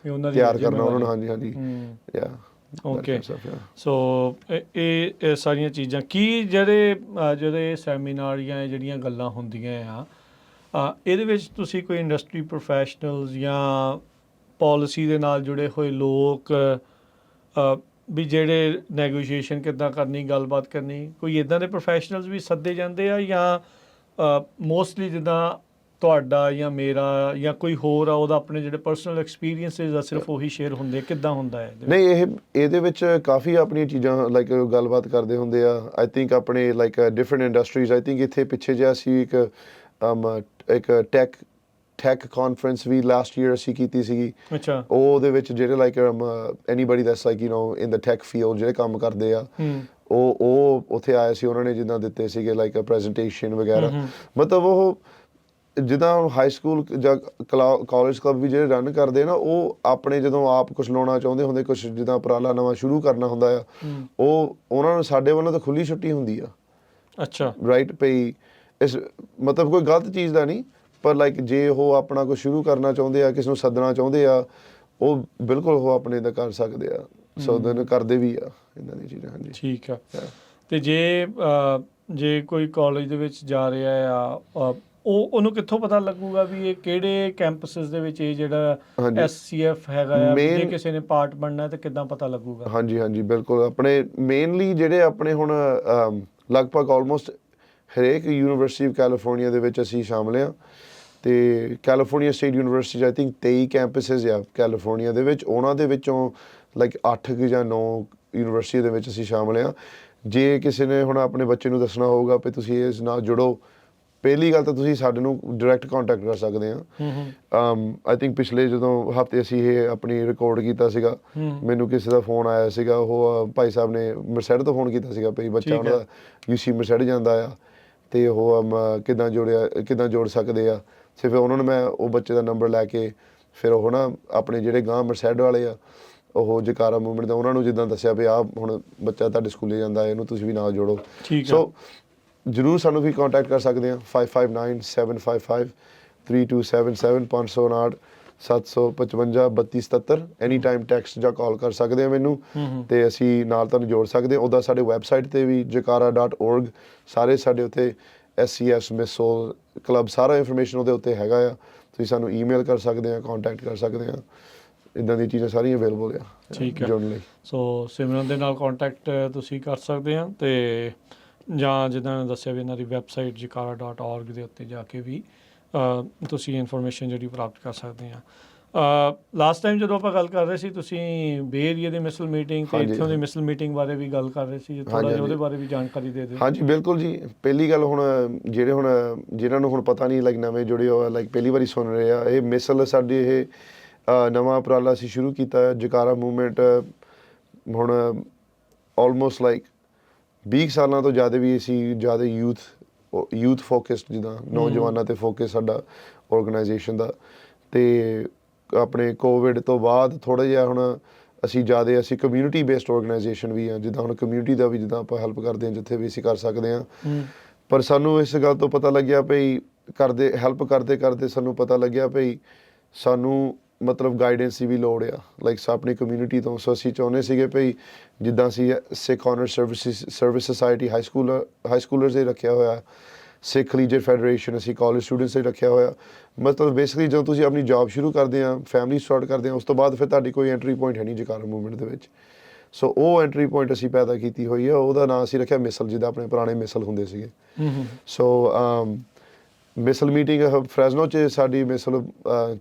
ਤਿਆਰ ਕਰਨਾ ਉਹਨਾਂ ਨੂੰ। ਹਾਂਜੀ ਯਾ ਓਕੇ। ਸੋ ਇਹ ਸਾਰੀਆਂ ਚੀਜ਼ਾਂ ਕੀ ਜਿਹੜੇ ਸੈਮੀਨਾਰ ਜਾਂ ਜਿਹੜੀਆਂ ਗੱਲਾਂ ਹੁੰਦੀਆਂ ਆ, ਇਹਦੇ ਵਿੱਚ ਤੁਸੀਂ ਕੋਈ ਇੰਡਸਟਰੀ ਪ੍ਰੋਫੈਸ਼ਨਲਸ ਜਾਂ ਪਾਲਿਸੀ ਦੇ ਨਾਲ ਜੁੜੇ ਹੋਏ ਲੋਕ ਵੀ ਜਿਹੜੇ ਨੈਗੋਸ਼ੀਏਸ਼ਨ ਕਿੱਦਾਂ ਕਰਨੀ, ਗੱਲਬਾਤ ਕਰਨੀ, ਕੋਈ ਇੱਦਾਂ ਦੇ ਪ੍ਰੋਫੈਸ਼ਨਲਸ ਵੀ ਸੱਦੇ ਜਾਂਦੇ ਆ, ਜਾਂ ਮੋਸਟਲੀ ਜਿੱਦਾਂ ਤੁਹਾਡਾ ਜਾਂ ਮੇਰਾ ਜਾਂ ਕੋਈ ਹੋਰ ਆ, ਉਹਦਾ ਆਪਣੇ ਜਿਹੜੇ ਪਰਸਨਲ ਐਕਸਪੀਰੀਅੰਸਿਸ ਆ ਸਿਰਫ ਉਹੀ ਸ਼ੇਅਰ ਹੁੰਦੇ, ਕਿੱਦਾਂ ਹੁੰਦਾ ਹੈ? ਨਹੀਂ, ਇਹਦੇ ਵਿੱਚ ਕਾਫੀ ਆਪਣੀਆਂ ਚੀਜ਼ਾਂ ਲਾਈਕ ਗੱਲਬਾਤ ਕਰਦੇ ਹੁੰਦੇ ਆ। ਆਈ ਥਿੰਕ ਆਪਣੇ like different industries, I think ਇੱਥੇ ਪਿੱਛੇ ਜਿਹਾ ਅਸੀਂ ਇੱਕ ਟੈਕ ਕਾਨਫਰੰਸ ਵੀ ਲਾਸਟ ਈਅਰ ਅਸੀਂ ਕੀਤੀ ਸੀਗੀ। ਅੱਛਾ। ਉਹਦੇ ਵਿੱਚ ਜਿਹੜੇ like anybody that's like in the tech field ਜਿਹੜੇ ਕੰਮ ਕਰਦੇ ਆ, ਉਹ ਉੱਥੇ ਆਏ ਸੀ, ਉਹਨਾਂ ਨੇ ਜਿੱਦਾਂ ਦਿੱਤੇ ਸੀਗੇ ਲਾਈਕ ਪ੍ਰੈਜੈਂਟੇਸ਼ਨ ਵਗੈਰਾ। ਮਤਲਬ ਉਹ ਜਿੱਦਾਂ ਹੁਣ ਹਾਈ ਸਕੂਲ ਜਾਂ ਕਾਲਜ ਕਲੱਬ ਵੀ ਜਿਹੜੇ ਰਨ ਕਰਦੇ ਨਾ, ਉਹ ਆਪਣੇ ਜਦੋਂ ਆਪ ਕੁਛ ਲਾਉਣਾ ਚਾਹੁੰਦੇ ਹੁੰਦੇ, ਕੁਛ ਜਿੱਦਾਂ ਉਪਰਾਲਾ ਨਵਾਂ ਸ਼ੁਰੂ ਕਰਨਾ ਹੁੰਦਾ ਆ, ਉਹਨਾਂ ਨੂੰ ਸਾਡੇ ਵੱਲੋਂ ਤਾਂ ਖੁੱਲੀ ਛੁੱਟੀ ਹੁੰਦੀ ਆ। ਅੱਛਾ, ਰਾਈਟ ਪਈ ਇਸ ਮਤਲਬ ਕੋਈ ਗਲਤ ਚੀਜ਼ ਦਾ ਨਹੀਂ, ਪਰ ਲਾਈਕ ਜੇ ਉਹ ਆਪਣਾ ਕੁਛ ਸ਼ੁਰੂ ਕਰਨਾ ਚਾਹੁੰਦੇ ਆ, ਕਿਸੇ ਨੂੰ ਸੱਦਣਾ ਚਾਹੁੰਦੇ ਆ, ਉਹ ਬਿਲਕੁਲ ਉਹ ਆਪਣੇ ਦਾ ਕਰ ਸਕਦੇ ਆ। ਸੋ ਕਰਦੇ ਵੀ ਆ ਇਹਨਾਂ ਦੀਆਂ ਚੀਜ਼ਾਂ। ਹਾਂਜੀ, ਠੀਕ ਆ। ਤੇ ਜੇ ਕੋਈ ਕਾਲਜ ਦੇ ਵਿੱਚ ਜਾ ਰਿਹਾ ਆ, ਉਹਨੂੰ ਕਿੱਥੋਂ ਪਤਾ ਲੱਗੂਗਾ ਵੀ ਇਹ ਕਿਹੜੇ ਕੈਂਪਸਿਸ ਦੇ ਵਿੱਚ ਇਹ ਜਿਹੜਾ SCF ਹੈਗਾ ਆ, ਜੇ ਕਿਸੇ ਨੇ ਪਾਰਟ ਬਣਨਾ ਤੇ ਕਿੱਦਾਂ ਪਤਾ ਲੱਗੂਗਾ? ਹਾਂਜੀ, ਬਿਲਕੁਲ। ਆਪਣੇ ਮੇਨਲੀ ਜਿਹੜੇ ਆਪਣੇ ਹੁਣ ਲਗਭਗ ਆਲਮੋਸਟ ਹਰੇਕ ਯੂਨੀਵਰਸਿਟੀ ਆਫ ਕੈਲੀਫੋਰਨੀਆ ਦੇ ਵਿੱਚ ਅਸੀਂ ਸ਼ਾਮਲ ਹਾਂ, ਤੇ ਕੈਲੀਫੋਰਨੀਆ ਸਟੇਟ ਯੂਨੀਵਰਸਿਟੀ 'ਚ ਆਈ ਥਿੰਕ 23 ਕੈਂਪਸਿਸ ਆ ਕੈਲੀਫੋਰਨੀਆ ਦੇ ਵਿੱਚ, ਉਹਨਾਂ ਦੇ ਵਿੱਚੋਂ ਲਾਈਕ 8 ਜਾਂ 9 ਯੂਨੀਵਰਸਿਟੀ ਦੇ ਵਿੱਚ ਅਸੀਂ ਸ਼ਾਮਲ ਹਾਂ। ਜੇ ਕਿਸੇ ਨੇ ਹੁਣ ਆਪਣੇ ਬੱਚੇ ਨੂੰ ਦੱਸਣਾ ਹੋਊਗਾ ਵੀ ਤੁਸੀਂ ਇਸ ਨਾਲ ਜੁੜੋ, ਪਹਿਲੀ ਗੱਲ ਤਾਂ ਤੁਸੀਂ ਸਾਡੇ ਨੂੰ ਡਾਇਰੈਕਟ ਕੰਟੈਕਟ ਕਰ ਸਕਦੇ ਆ। ਆਈ ਥਿੰਕ ਪਿਛਲੇ ਜਦੋਂ ਹਫ਼ਤੇ ਅਸੀਂ ਇਹ ਆਪਣੀ ਰਿਕਾਰਡ ਕੀਤਾ ਸੀਗਾ, ਮੈਨੂੰ ਕਿਸੇ ਦਾ ਫੋਨ ਆਇਆ ਸੀਗਾ, ਉਹ ਭਾਈ ਸਾਹਿਬ ਨੇ ਮਰਸੈਡ ਤੋਂ ਫੋਨ ਕੀਤਾ ਸੀਗਾ ਵੀ ਬੱਚਾ ਉਹਨਾਂ ਦਾ UC ਮਰਸੈਡ ਜਾਂਦਾ ਆ, ਤੇ ਉਹ ਕਿੱਦਾਂ ਜੋੜ ਸਕਦੇ ਆ। ਤੇ ਫਿਰ ਉਹਨਾਂ ਨੂੰ ਮੈਂ ਉਹ ਬੱਚੇ ਦਾ ਨੰਬਰ ਲੈ ਕੇ ਫਿਰ ਉਹ ਨਾ ਆਪਣੇ ਜਿਹੜੇ ਗਾਂ ਮਰਸੈਡ ਵਾਲੇ ਆ, ਉਹ ਜਕਾਰਾ ਮੂਵਮੈਂਟ ਦਾ, ਉਹਨਾਂ ਨੂੰ ਜਿੱਦਾਂ ਦੱਸਿਆ ਵੀ ਆਹ ਹੁਣ ਬੱਚਾ ਤੁਹਾਡੇ ਸਕੂਲੇ ਜਾਂਦਾ, ਇਹਨੂੰ ਤੁਸੀਂ ਵੀ ਨਾਲ ਜੋੜੋ। ਸੋ ਜ਼ਰੂਰ ਸਾਨੂੰ ਵੀ ਕੰਟੈਕਟ ਕਰ ਸਕਦੇ ਆ, 5597553277 559 755 3277 ਐਨੀ ਟਾਈਮ ਟੈਕਸਟ ਜਾਂ ਕਾਲ ਕਰ ਸਕਦੇ ਆ ਮੈਨੂੰ ਤੇ ਅਸੀਂ ਨਾਲ ਤੁਹਾਨੂੰ ਜੋੜ ਸਕਦੇ ਹਾਂ। ਉਹਦਾ ਸਾਡੇ ਵੈਬਸਾਈਟ ਤੇ ਵੀ jakara.org ਸਾਰੇ ਸਾਡੇ ਉੱਤੇ SCS ਮਿਸਲ ਕਲੱਬ ਸਾਰਾ ਇਨਫੋਰਮੇਸ਼ਨ ਉਹਦੇ ਉੱਤੇ ਹੈਗਾ ਆ। ਤੁਸੀਂ ਸਾਨੂੰ ਈਮੇਲ ਕਰ ਸਕਦੇ ਆ, ਕੰਟੈਕਟ ਕਰ ਸਕਦੇ ਆ, ਇਦਾਂ ਦੀਆਂ ਚੀਜ਼ਾਂ ਸਾਰੀਆਂ ਅਵੇਲੇਬਲ ਆ ਠੀਕ ਹੈ ਜੁੜਨ ਲਈ। ਸੋ ਸਿਮਰਨ ਦੇ ਨਾਲ ਕੰਟੈਕਟ ਤੁਸੀਂ ਕਰ ਸਕਦੇ ਆ ਤੇ ਜਾਂ ਜਿੱਦਾਂ ਦੱਸਿਆ ਵੀ ਇਹਨਾਂ ਦੀ ਵੈਬਸਾਈਟ jakara.org ਦੇ ਉੱਤੇ ਜਾ ਕੇ ਵੀ ਤੁਸੀਂ ਇਨਫੋਰਮੇਸ਼ਨ ਜਿਹੜੀ ਪ੍ਰਾਪਤ ਕਰ ਸਕਦੇ ਆ। ਲਾਸਟ ਟਾਈਮ ਜਦੋਂ ਆਪਾਂ ਗੱਲ ਕਰ ਰਹੇ ਸੀ ਤੁਸੀਂ ਬੇ ਏਰੀਆ ਦੇ ਮਿਸਲ ਮੀਟਿੰਗ ਤੇ ਇੱਥੋਂ ਦੀ ਮਿਸਲ ਮੀਟਿੰਗ ਬਾਰੇ ਵੀ ਗੱਲ ਕਰ ਰਹੇ ਸੀ, ਥੋੜਾ ਜਿਹਾ ਉਹਦੇ ਬਾਰੇ ਵੀ ਜਾਣਕਾਰੀ ਦੇ ਦਿਓ। ਹਾਂਜੀ ਬਿਲਕੁਲ ਜੀ। ਪਹਿਲੀ ਗੱਲ ਹੁਣ ਜਿਹਨਾਂ ਨੂੰ ਹੁਣ ਪਤਾ ਨਹੀਂ ਲਾਈਕ ਨਵੇਂ ਜੁੜੇ ਹੋ ਲਾਈਕ ਪਹਿਲੀ ਵਾਰੀ ਸੁਣ ਰਹੇ ਆ, ਇਹ ਮਿਸਲ ਸਾਡੇ ਇਹ ਨਵਾਂ ਉਪਰਾਲਾ ਅਸੀਂ ਸ਼ੁਰੂ ਕੀਤਾ ਜਕਾਰਾ ਮੂਵਮੈਂਟ ਹੁਣ ਆਲਮੋਸਟ ਲਾਈਕ 20 ਸਾਲਾਂ ਤੋਂ ਜ਼ਿਆਦਾ ਵੀ ਅਸੀਂ ਜ਼ਿਆਦਾ ਯੂਥ ਫੋਕਸਡ ਜਿੱਦਾਂ ਨੌਜਵਾਨਾਂ ਤੇ ਫੋਕਸ ਸਾਡਾ ਆਰਗੇਨਾਈਜੇਸ਼ਨ ਦਾ। ਤੇ ਆਪਣੇ ਕੋਵਿਡ ਤੋਂ ਬਾਅਦ ਥੋੜ੍ਹਾ ਜਿਹਾ ਹੁਣ ਅਸੀਂ ਕਮਿਊਨਿਟੀ ਬੇਸਡ ਆਰਗੇਨਾਈਜੇਸ਼ਨ ਵੀ ਹਾਂ, ਜਿੱਦਾਂ ਹੁਣ ਕਮਿਊਨਿਟੀ ਦਾ ਵੀ ਜਿੱਦਾਂ ਆਪਾਂ ਹੈਲਪ ਕਰਦੇ ਹਾਂ ਜਿੱਥੇ ਵੀ ਅਸੀਂ ਕਰ ਸਕਦੇ ਹਾਂ। ਪਰ ਸਾਨੂੰ ਇਸ ਗੱਲ ਤੋਂ ਪਤਾ ਲੱਗਿਆ ਭਈ ਹੈਲਪ ਕਰਦੇ ਸਾਨੂੰ ਪਤਾ ਲੱਗਿਆ ਭਈ ਸਾਨੂੰ ਮਤਲਬ ਗਾਈਡੈਂਸ ਦੀ ਵੀ ਲੋੜ ਆ ਲਾਈਕ ਆਪਣੀ ਕਮਿਊਨਿਟੀ ਤੋਂ। ਸੋ ਅਸੀਂ ਚਾਹੁੰਦੇ ਸੀਗੇ ਭਈ ਜਿੱਦਾਂ ਅਸੀਂ ਸਿੱਖ ਆਨਰ ਸਰਵਿਸ ਸੁਸਾਇਟੀ ਹਾਈ ਸਕੂਲਰਸ ਦੇ ਰੱਖਿਆ ਹੋਇਆ, ਸਿੱਖ ਲੀਜਰ ਫੈਡਰੇਸ਼ਨ ਅਸੀਂ ਕਾਲਜ ਸਟੂਡੈਂਟਸ ਦੇ ਰੱਖਿਆ ਹੋਇਆ। ਮਤਲਬ ਬੇਸਿਕਲੀ ਜਦੋਂ ਤੁਸੀਂ ਆਪਣੀ ਜੌਬ ਸ਼ੁਰੂ ਕਰਦੇ ਆ, ਫੈਮਿਲੀ ਸਟਾਰਟ ਕਰਦੇ ਆ, ਉਸ ਤੋਂ ਬਾਅਦ ਫਿਰ ਤੁਹਾਡੀ ਕੋਈ ਐਂਟਰੀ ਪੁਆਇੰਟ ਹੈ ਨਹੀਂ ਜਕਾਰਾ ਮੂਵਮੈਂਟ ਦੇ ਵਿੱਚ। ਸੋ ਉਹ ਐਂਟਰੀ ਪੁਆਇੰਟ ਅਸੀਂ ਪੈਦਾ ਕੀਤੀ ਹੋਈ ਆ, ਉਹਦਾ ਨਾਂ ਅਸੀਂ ਰੱਖਿਆ ਮਿਸਲ, ਜਿੱਦਾਂ ਆਪਣੇ ਪੁਰਾਣੇ ਮਿਸਲ ਹੁੰਦੇ ਸੀਗੇ। ਸੋ ਮਿਸਲ ਮੀਟਿੰਗ ਫਰੈਜ਼ਨੋ 'ਚ ਸਾਡੀ ਮਿਸਲ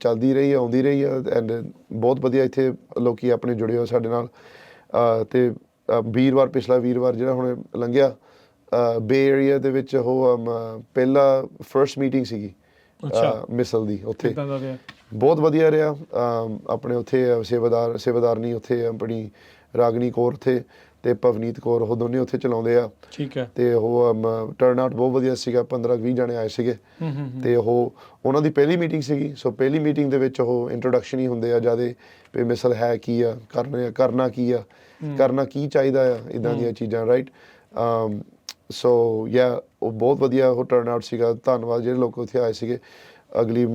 ਚੱਲਦੀ ਰਹੀ ਆ, ਆਉਂਦੀ ਰਹੀ ਆ ਐਂਡ ਬਹੁਤ ਵਧੀਆ ਇੱਥੇ ਲੋਕੀ ਆਪਣੇ ਜੁੜੇ ਹੋਏ ਸਾਡੇ ਨਾਲ। ਤੇ ਪਿਛਲਾ ਵੀਰਵਾਰ ਜਿਹੜਾ ਹੁਣ ਲੰਘਿਆ ਬੇ ਏਰੀਆ ਦੇ ਵਿੱਚ ਉਹ ਪਹਿਲਾ ਫਰਸਟ ਮੀਟਿੰਗ ਸੀਗੀ ਮਿਸਲ ਦੀ ਉੱਥੇ। ਬਹੁਤ ਵਧੀਆ ਰਿਹਾ। ਆਪਣੇ ਉੱਥੇ ਸੇਵਾਦਾਰਨੀ ਉੱਥੇ ਆਪਣੀ ਰਾਗਨੀ ਕੌਰ ਉੱਥੇ ਤੇ ਪਵਨੀਤ ਕੌਰ, ਉਹ ਦੋਨੇ ਉੱਥੇ ਚਲਾਉਂਦੇ ਆ। ਠੀਕ ਹੈ। ਤੇ ਉਹ ਟਰਨ ਆਊਟ ਬਹੁਤ ਵਧੀਆ ਸੀਗਾ, 15-20 ਜਣੇ ਆਏ ਸੀਗੇ। ਤੇ ਉਹਨਾਂ ਦੀ ਪਹਿਲੀ ਮੀਟਿੰਗ ਸੀਗੀ। ਸੋ ਪਹਿਲੀ ਮੀਟਿੰਗ ਦੇ ਵਿੱਚ ਉਹ ਇੰਟਰੋਡਕਸ਼ਨ ਹੀ ਹੁੰਦੇ ਆ ਜ਼ਿਆਦਾ ਵੀ ਮਿਸਲ ਹੈ ਕੀ ਆ, ਕਰਨਾ ਕੀ ਆ, ਕਰਨਾ ਕੀ ਚਾਹੀਦਾ ਆ, ਇੱਦਾਂ ਦੀਆਂ ਚੀਜ਼ਾਂ ਰਾਈਟ। ਸੋ ਉਹ ਬਹੁਤ ਵਧੀਆ ਉਹ ਟਰਨ ਆਊਟ ਸੀਗਾ। ਧੰਨਵਾਦ ਜਿਹੜੇ ਲੋਕ ਉੱਥੇ ਆਏ ਸੀਗੇ। ਅਗਲੇ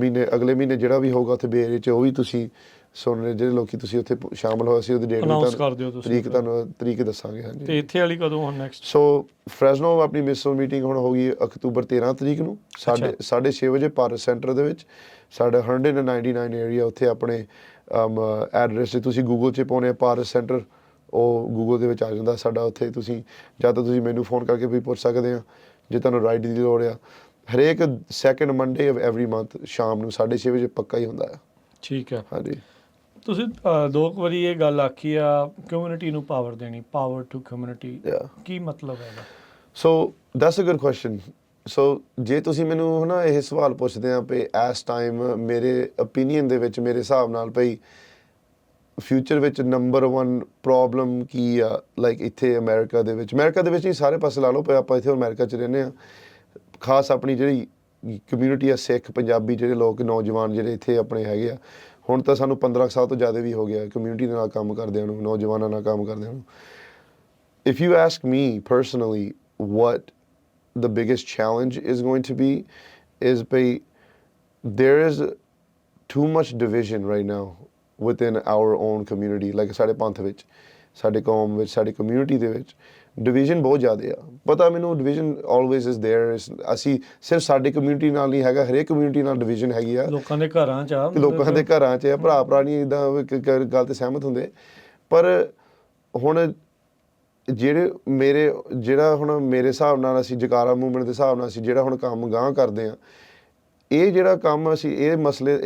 ਮਹੀਨੇ ਜਿਹੜਾ ਵੀ ਹੋਊਗਾ ਉੱਥੇ ਬੇ ਏਰੀਆ 'ਚ ਉਹ ਵੀ ਤੁਸੀਂ ਸੁਣ ਰਹੇ ਜਿਹੜੇ ਲੋਕੀ ਤੁਸੀਂ ਉੱਥੇ ਸ਼ਾਮਲ ਹੋਏ ਸੀ, ਉਹਦੀ ਡੇਟ ਤਰੀਕ ਦੱਸਾਂਗੇ। ਹਾਂਜੀ। ਤੇ ਇੱਥੇ ਵਾਲੀ ਕਦੋਂ ਹੁਣ ਨੈਕਸਟ? ਸੋ ਫਰੈਜ਼ਨੋ ਆਪਣੀ ਮਿਸਲ ਮੀਟਿੰਗ ਹੁਣ ਹੋਊਗੀ ਅਕਤੂਬਰ 13 ਤਰੀਕ ਨੂੰ 6:30 ਵਜੇ ਪਾਰਕ ਸੈਂਟਰ ਦੇ ਵਿੱਚ। ਸਾਡਾ 199 ਏਰੀਆ ਉੱਥੇ ਆਪਣੇ ਐਡਰੈਸ 'ਤੇ ਤੁਸੀਂ ਗੂਗਲ 'ਚ ਪਾਉਣੇ ਪਾਰਕ ਸੈਂਟਰ, ਉਹ ਗੂਗਲ ਦੇ ਵਿੱਚ ਆ ਜਾਂਦਾ ਸਾਡਾ। ਉੱਥੇ ਤੁਸੀਂ ਜਾਂ ਤਾਂ ਤੁਸੀਂ ਮੈਨੂੰ ਫੋਨ ਕਰਕੇ ਵੀ ਪੁੱਛ ਸਕਦੇ ਆ ਜੇ ਤੁਹਾਨੂੰ ਰਾਈਡ ਦੀ ਲੋੜ ਆ। ਹਰੇਕ second Monday of every month ਸ਼ਾਮ ਨੂੰ 6:30 ਵਜੇ ਪੱਕਾ ਹੀ ਹੁੰਦਾ ਆ। ਠੀਕ ਹੈ। ਹਾਂਜੀ। ਤੁਸੀਂ 2 ਵਾਰੀ ਇਹ ਗੱਲ ਆਖੀ ਆ ਕਮਿਊਨਿਟੀ ਨੂੰ ਪਾਵਰ ਦੇਣੀ, ਪਾਵਰ ਟੂ ਕਮਿਊਨਿਟੀ, ਕੀ ਮਤਲਬ ਹੈ ਇਹਦਾ? So that's a good question. So ਜੇ ਤੁਸੀਂ ਮੈਨੂੰ ਨਾ ਇਹ ਸਵਾਲ ਪੁੱਛਦੇ ਆ ਵੀ ਇਸ ਟਾਈਮ ਮੇਰੇ ਓਪੀਨੀਅਨ ਦੇ ਵਿੱਚ ਮੇਰੇ ਹਿਸਾਬ ਨਾਲ ਭਈ ਫਿਊਚਰ ਵਿੱਚ ਨੰਬਰ 1 ਪ੍ਰੋਬਲਮ ਕੀ ਆ ਲਾਈਕ ਇੱਥੇ ਅਮਰੀਕਾ ਦੇ ਵਿੱਚ ਨਹੀਂ, ਸਾਰੇ ਪਾਸੇ ਲਾ ਲਓ, ਪਰ ਆਪਾਂ ਇੱਥੇ ਅਮਰੀਕਾ 'ਚ ਰਹਿੰਦੇ ਹਾਂ। ਖਾਸ ਆਪਣੀ ਜਿਹੜੀ ਕਮਿਊਨਿਟੀ ਆ ਸਿੱਖ ਪੰਜਾਬੀ ਜਿਹੜੇ ਲੋਕ ਨੌਜਵਾਨ ਜਿਹੜੇ ਇੱਥੇ ਆਪਣੇ ਹੈਗੇ ਆ, ਹੁਣ ਤਾਂ ਸਾਨੂੰ 15 ਸਾਲ ਤੋਂ ਜ਼ਿਆਦਾ ਵੀ ਹੋ ਗਿਆ ਕਮਿਊਨਿਟੀ ਦੇ ਨਾਲ ਕੰਮ ਕਰਦਿਆਂ ਨੂੰ, ਨੌਜਵਾਨਾਂ ਨਾਲ ਕੰਮ ਕਰਦਿਆਂ ਨੂੰ। If you ask me personally what the biggest challenge is going to be is there is too much division right now within our own community, like ਸਾਡੇ ਪੰਥ ਵਿੱਚ, ਸਾਡੇ ਕੌਮ ਵਿੱਚ, ਸਾਡੀ ਕਮਿਊਨਿਟੀ ਦੇ ਵਿੱਚ ਡਿਵੀਜ਼ਨ ਬਹੁਤ ਜ਼ਿਆਦਾ ਆ। ਪਤਾ ਮੈਨੂੰ ਡਿਵੀਜ਼ਨ ਆਲਵੇਜ਼ ਇਜ਼ ਦੇਅਰ। ਅਸੀਂ ਸਿਰਫ ਸਾਡੀ ਕਮਿਊਨਿਟੀ ਨਾਲ ਨਹੀਂ ਹੈਗਾ, ਹਰੇਕ ਕਮਿਊਨਿਟੀ ਨਾਲ ਡਿਵੀਜ਼ਨ ਹੈਗੀ ਆ। ਲੋਕਾਂ ਦੇ ਘਰਾਂ 'ਚ ਆ, ਭਰਾ ਨਹੀਂ ਇੱਦਾਂ ਗੱਲ 'ਤੇ ਸਹਿਮਤ ਹੁੰਦੇ। ਪਰ ਹੁਣ ਜਿਹੜਾ ਹੁਣ ਮੇਰੇ ਹਿਸਾਬ ਨਾਲ ਅਸੀਂ ਜਕਾਰਾ ਮੂਵਮੈਂਟ ਦੇ ਹਿਸਾਬ ਨਾਲ ਅਸੀਂ ਜਿਹੜਾ ਹੁਣ ਕੰਮ ਗਾਂਹ ਕਰਦੇ ਹਾਂ, ਇਹ ਜਿਹੜਾ ਕੰਮ ਅਸੀਂ ਇਹ ਮਸਲੇ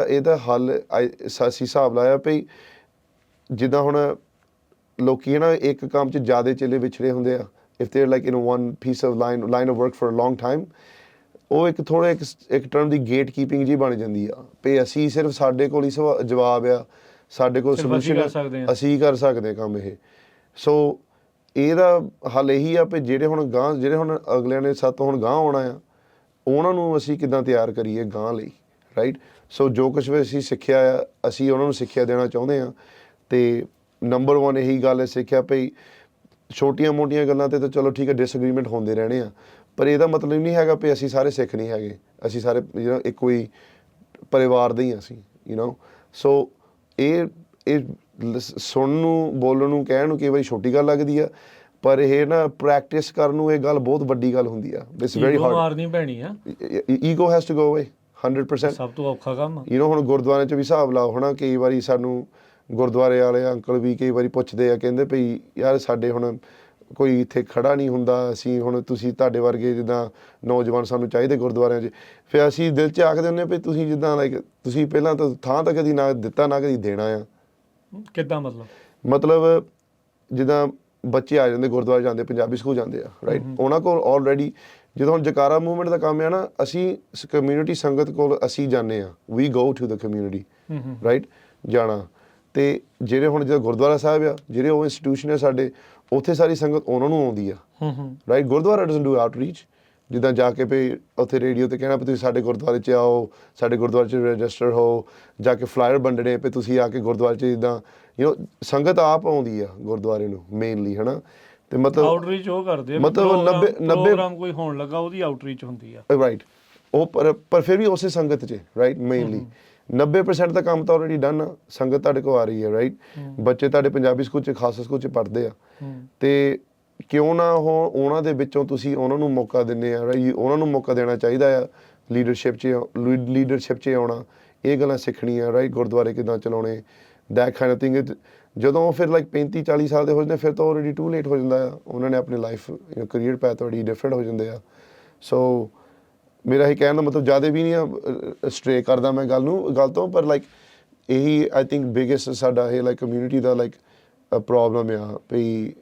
ਇਹਦਾ ਹੱਲ ਅਸੀਂ ਹਿਸਾਬ ਲਾਇਆ ਭਈ ਜਿੱਦਾਂ ਹੁਣ ਲੋਕੀ ਹੈ ਨਾ ਇੱਕ ਕੰਮ 'ਚ ਜ਼ਿਆਦਾ ਚੇਲੇ ਵਿਛੜੇ ਹੁੰਦੇ ਆ, if there like in one piece of line of work for a long time, ਉਹ ਇੱਕ ਟਰਮ ਦੀ ਗੇਟ ਕੀਪਿੰਗ ਜੀ ਬਣ ਜਾਂਦੀ ਆ ਵੀ ਅਸੀਂ ਸਿਰਫ ਸਾਡੇ ਕੋਲ ਹੀ ਜਵਾਬ ਆ, ਸਾਡੇ ਕੋਲ ਸੋਲੂਸ਼ਨ, ਅਸੀਂ ਕਰ ਸਕਦੇ ਹਾਂ ਕੰਮ ਇਹ। ਸੋ ਇਹਦਾ ਹੱਲ ਇਹੀ ਆ ਵੀ ਜਿਹੜੇ ਹੁਣ ਅਗਲਿਆਂ ਨੇ ਸਾਤੋਂ ਹੁਣ ਗਾਂਹ ਆਉਣਾ ਆ, ਉਹਨਾਂ ਨੂੰ ਅਸੀਂ ਕਿੱਦਾਂ ਤਿਆਰ ਕਰੀਏ ਗਾਂਹ ਲਈ, ਰਾਈਟ। ਸੋ ਜੋ ਕੁਛ ਵੀ ਅਸੀਂ ਸਿੱਖਿਆ ਆ, ਅਸੀਂ ਉਹਨਾਂ ਨੂੰ ਸਿੱਖਿਆ ਦੇਣਾ ਚਾਹੁੰਦੇ ਹਾਂ। ਅਤੇ ਨੰਬਰ 1 ਇਹੀ ਗੱਲ ਹੈ ਸਿੱਖਿਆ ਭਈ ਛੋਟੀਆਂ ਮੋਟੀਆਂ ਗੱਲਾਂ 'ਤੇ ਤਾਂ ਚਲੋ ਠੀਕ ਹੈ ਡਿਸਐਗਰੀਮੈਂਟ ਹੁੰਦੇ ਰਹਿਣੇ ਆ, ਪਰ ਇਹਦਾ ਮਤਲਬ ਨਹੀਂ ਹੈਗਾ ਵੀ ਅਸੀਂ ਸਾਰੇ ਸਿੱਖ ਨਹੀਂ ਹੈਗੇ, ਅਸੀਂ ਸਾਰੇ ਇੱਕੋ ਹੀ ਪਰਿਵਾਰ ਦੇ ਹੀ ਅਸੀਂ, ਯੂ نو ਸੋ ਇਹ ਸੁਣਨ ਨੂੰ ਬੋਲਣ ਨੂੰ ਕਹਿਣ ਨੂੰ ਕਈ ਵਾਰੀ ਛੋਟੀ ਗੱਲ ਲੱਗਦੀ ਆ, ਪਰ ਇਹ ਨਾ ਪ੍ਰੈਕਟਿਸ ਕਰਨ ਨੂੰ ਇਹ ਗੱਲ ਬਹੁਤ ਵੱਡੀ ਗੱਲ ਹੁੰਦੀ ਆ। It's very hard. ਮਾਰਨੀ ਪੈਣੀ ਆ, ਈਗੋ ਹੈਜ਼ ਟੂ ਗੋ ਅਵੇ 100%। ਸਭ ਤੋਂ ਔਖਾ ਕੰਮ। ਯੂ نو ਹੁਣ ਗੁਰਦੁਆਰੇ 'ਚ ਵੀ ਹਿਸਾਬ ਲਾਓ ਹਨਾ, ਕਈ ਵਾਰੀ ਸਾਨੂੰ ਗੁਰਦੁਆਰੇ ਵਾਲੇ ਅੰਕਲ ਵੀ ਕਈ ਵਾਰੀ ਪੁੱਛਦੇ ਆ, ਕਹਿੰਦੇ ਭਈ ਯਾਰ ਸਾਡੇ ਹੁਣ ਕੋਈ ਇੱਥੇ ਖੜਾ ਨਹੀਂ ਹੁੰਦਾ, ਅਸੀਂ ਹੁਣ ਤੁਸੀਂ ਤੁਹਾਡੇ ਵਰਗੇ ਜਿੱਦਾਂ ਨੌਜਵਾਨ ਸਾਨੂੰ ਚਾਹੀਦੇ ਗੁਰਦੁਆਰਿਆਂ 'ਚ। ਫਿਰ ਅਸੀਂ ਦਿਲ 'ਚ ਆਖਦੇ ਹੁੰਦੇ ਵੀ ਤੁਸੀਂ ਜਿੱਦਾਂ ਲਾਈਕ ਤੁਸੀਂ ਪਹਿਲਾਂ ਤਾਂ ਥਾਂ ਤਾਂ ਕਦੀ ਨਾ ਦਿੱਤਾ ਨਾ ਕਦੀ ਦੇਣਾ ਆ। ਕਿੱਦਾਂ ਮਤਲਬ ਜਿੱਦਾਂ ਬੱਚੇ ਆ ਜਾਂਦੇ ਗੁਰਦੁਆਰੇ ਜਾਂਦੇ, ਪੰਜਾਬੀ ਸਕੂਲ ਜਾਂਦੇ ਆ ਰਾਈਟ, ਉਹਨਾਂ ਕੋਲ ਆਲਰੇਡੀ ਜਦੋਂ ਹੁਣ ਜਕਾਰਾ ਮੂਵਮੈਂਟ ਦਾ ਕੰਮ ਆ ਨਾ, ਅਸੀਂ ਕਮਿਊਨਿਟੀ ਸੰਗਤ ਕੋਲ ਅਸੀਂ ਜਾਂਦੇ ਆ, we go to the community right ਜਾਣਾ। ਤੇ ਜਿਹੜੇ ਹੁਣ ਜਦੋਂ ਗੁਰਦੁਆਰਾ ਸਾਹਿਬ ਆ, ਜਿਹੜੇ ਉਹ ਇੰਸਟੀਟਿਊਸ਼ਨ ਆ ਸਾਡੇ, ਉੱਥੇ ਸਾਰੀ ਸੰਗਤ ਉਹਨਾਂ ਨੂੰ ਆਉਂਦੀ ਆ right. Gurdwara doesn't do outreach, ਜਿੱਦਾਂ ਜਾ ਕੇ ਵੀ ਉੱਥੇ ਰੇਡੀਓ ਤੇ ਕਹਿਣਾ ਵੀ ਤੁਸੀਂ ਸਾਡੇ ਗੁਰਦੁਆਰੇ 'ਚ ਆਓ, ਸਾਡੇ ਗੁਰਦੁਆਰੇ 'ਚ ਰਜਿਸਟਰ ਹੋ, ਜਾ ਕੇ ਫਲਾਇਰ ਵੰਡਣੇ ਵੀ ਤੁਸੀਂ ਆ ਕੇ ਗੁਰਦੁਆਰੇ 'ਚ, ਜਿੱਦਾਂ ਯੂ نو ਸੰਗਤ ਆਪ ਆਉਂਦੀ ਆ ਗੁਰਦੁਆਰੇ ਨੂੰ ਮੇਨਲੀ ਹਨਾ। ਤੇ ਮਤਲਬ ਆਊਟਰੀਚ ਉਹ ਕਰਦੇ ਆ, ਮਤਲਬ 90 ਪ੍ਰੋਗਰਾਮ ਕੋਈ ਹੋਣ ਲੱਗਾ ਉਹਦੀ ਆਊਟਰੀਚ ਹੁੰਦੀ ਆ ਰਾਈਟ। ਉਹ ਪਰ ਫਿਰ ਵੀ ਉਸੇ ਸੰਗਤ 'ਚ ਰਾਈਟ ਮੇਨਲੀ 90% ਦਾ ਕੰਮ ਤਾਂ ਆਲਰੇਡੀ ਡਨ ਆ, ਸੰਗਤ ਤੁਹਾਡੇ ਕੋਲ ਆ ਰਹੀ ਹੈ ਰਾਈਟ। ਬੱਚੇ ਤੁਹਾਡੇ ਪੰਜਾਬੀ ਸਕੂਲ 'ਚ ਖਾਲਸਾ ਸਕੂਲ 'ਚ ਪੜ੍ਹਦੇ ਆ, ਤੇ ਕਿਉਂ ਨਾ ਉਹ ਉਹਨਾਂ ਦੇ ਵਿੱਚੋਂ ਤੁਸੀਂ ਉਹਨਾਂ ਨੂੰ ਮੌਕਾ ਦਿੰਦੇ ਆ ਰਾਈਟ। ਉਹਨਾਂ ਨੂੰ ਮੌਕਾ ਦੇਣਾ ਚਾਹੀਦਾ ਆ ਲੀਡਰਸ਼ਿਪ 'ਚ ਆਉਣਾ, ਇਹ ਗੱਲਾਂ ਸਿੱਖਣੀਆਂ ਰਾਈਟ, ਗੁਰਦੁਆਰੇ ਕਿੱਦਾਂ ਚਲਾਉਣੇ, ਦੈਟ ਕਾਈਂਡ ਆਫ ਥਿੰਗ। ਜਦੋਂ ਫਿਰ ਲਾਈਕ 35-40 ਸਾਲ ਦੇ ਹੋ ਜਾਂਦੇ, ਫਿਰ ਤਾਂ ਆਲਰੇਡੀ ਟੂ ਲੇਟ ਹੋ ਜਾਂਦਾ ਆ, ਉਹਨਾਂ ਨੇ ਆਪਣੀ ਲਾਈਫ ਕਰੀਅਰ ਪੈਥ ਤੁਹਾਡੀ ਡਿਫਰੈਂਟ ਹੋ ਜਾਂਦੇ ਆ। ਸੋ ਮੇਰਾ ਇਹ ਕਹਿਣ ਦਾ ਮਤਲਬ ਜ਼ਿਆਦਾ ਵੀ ਨਹੀਂ ਆ ਸਟਰੇ ਕਰਦਾ ਮੈਂ ਗੱਲ ਤੋਂ, ਪਰ ਲਾਈਕ ਇਹੀ ਆਈ ਥਿੰਕ ਬਿਗੇਸਟ ਸਾਡਾ ਇਹ ਲਾਈਕ ਕਮਿਊਨਿਟੀ ਦਾ ਲਾਈਕ ਪ੍ਰੋਬਲਮ ਆ ਵੀ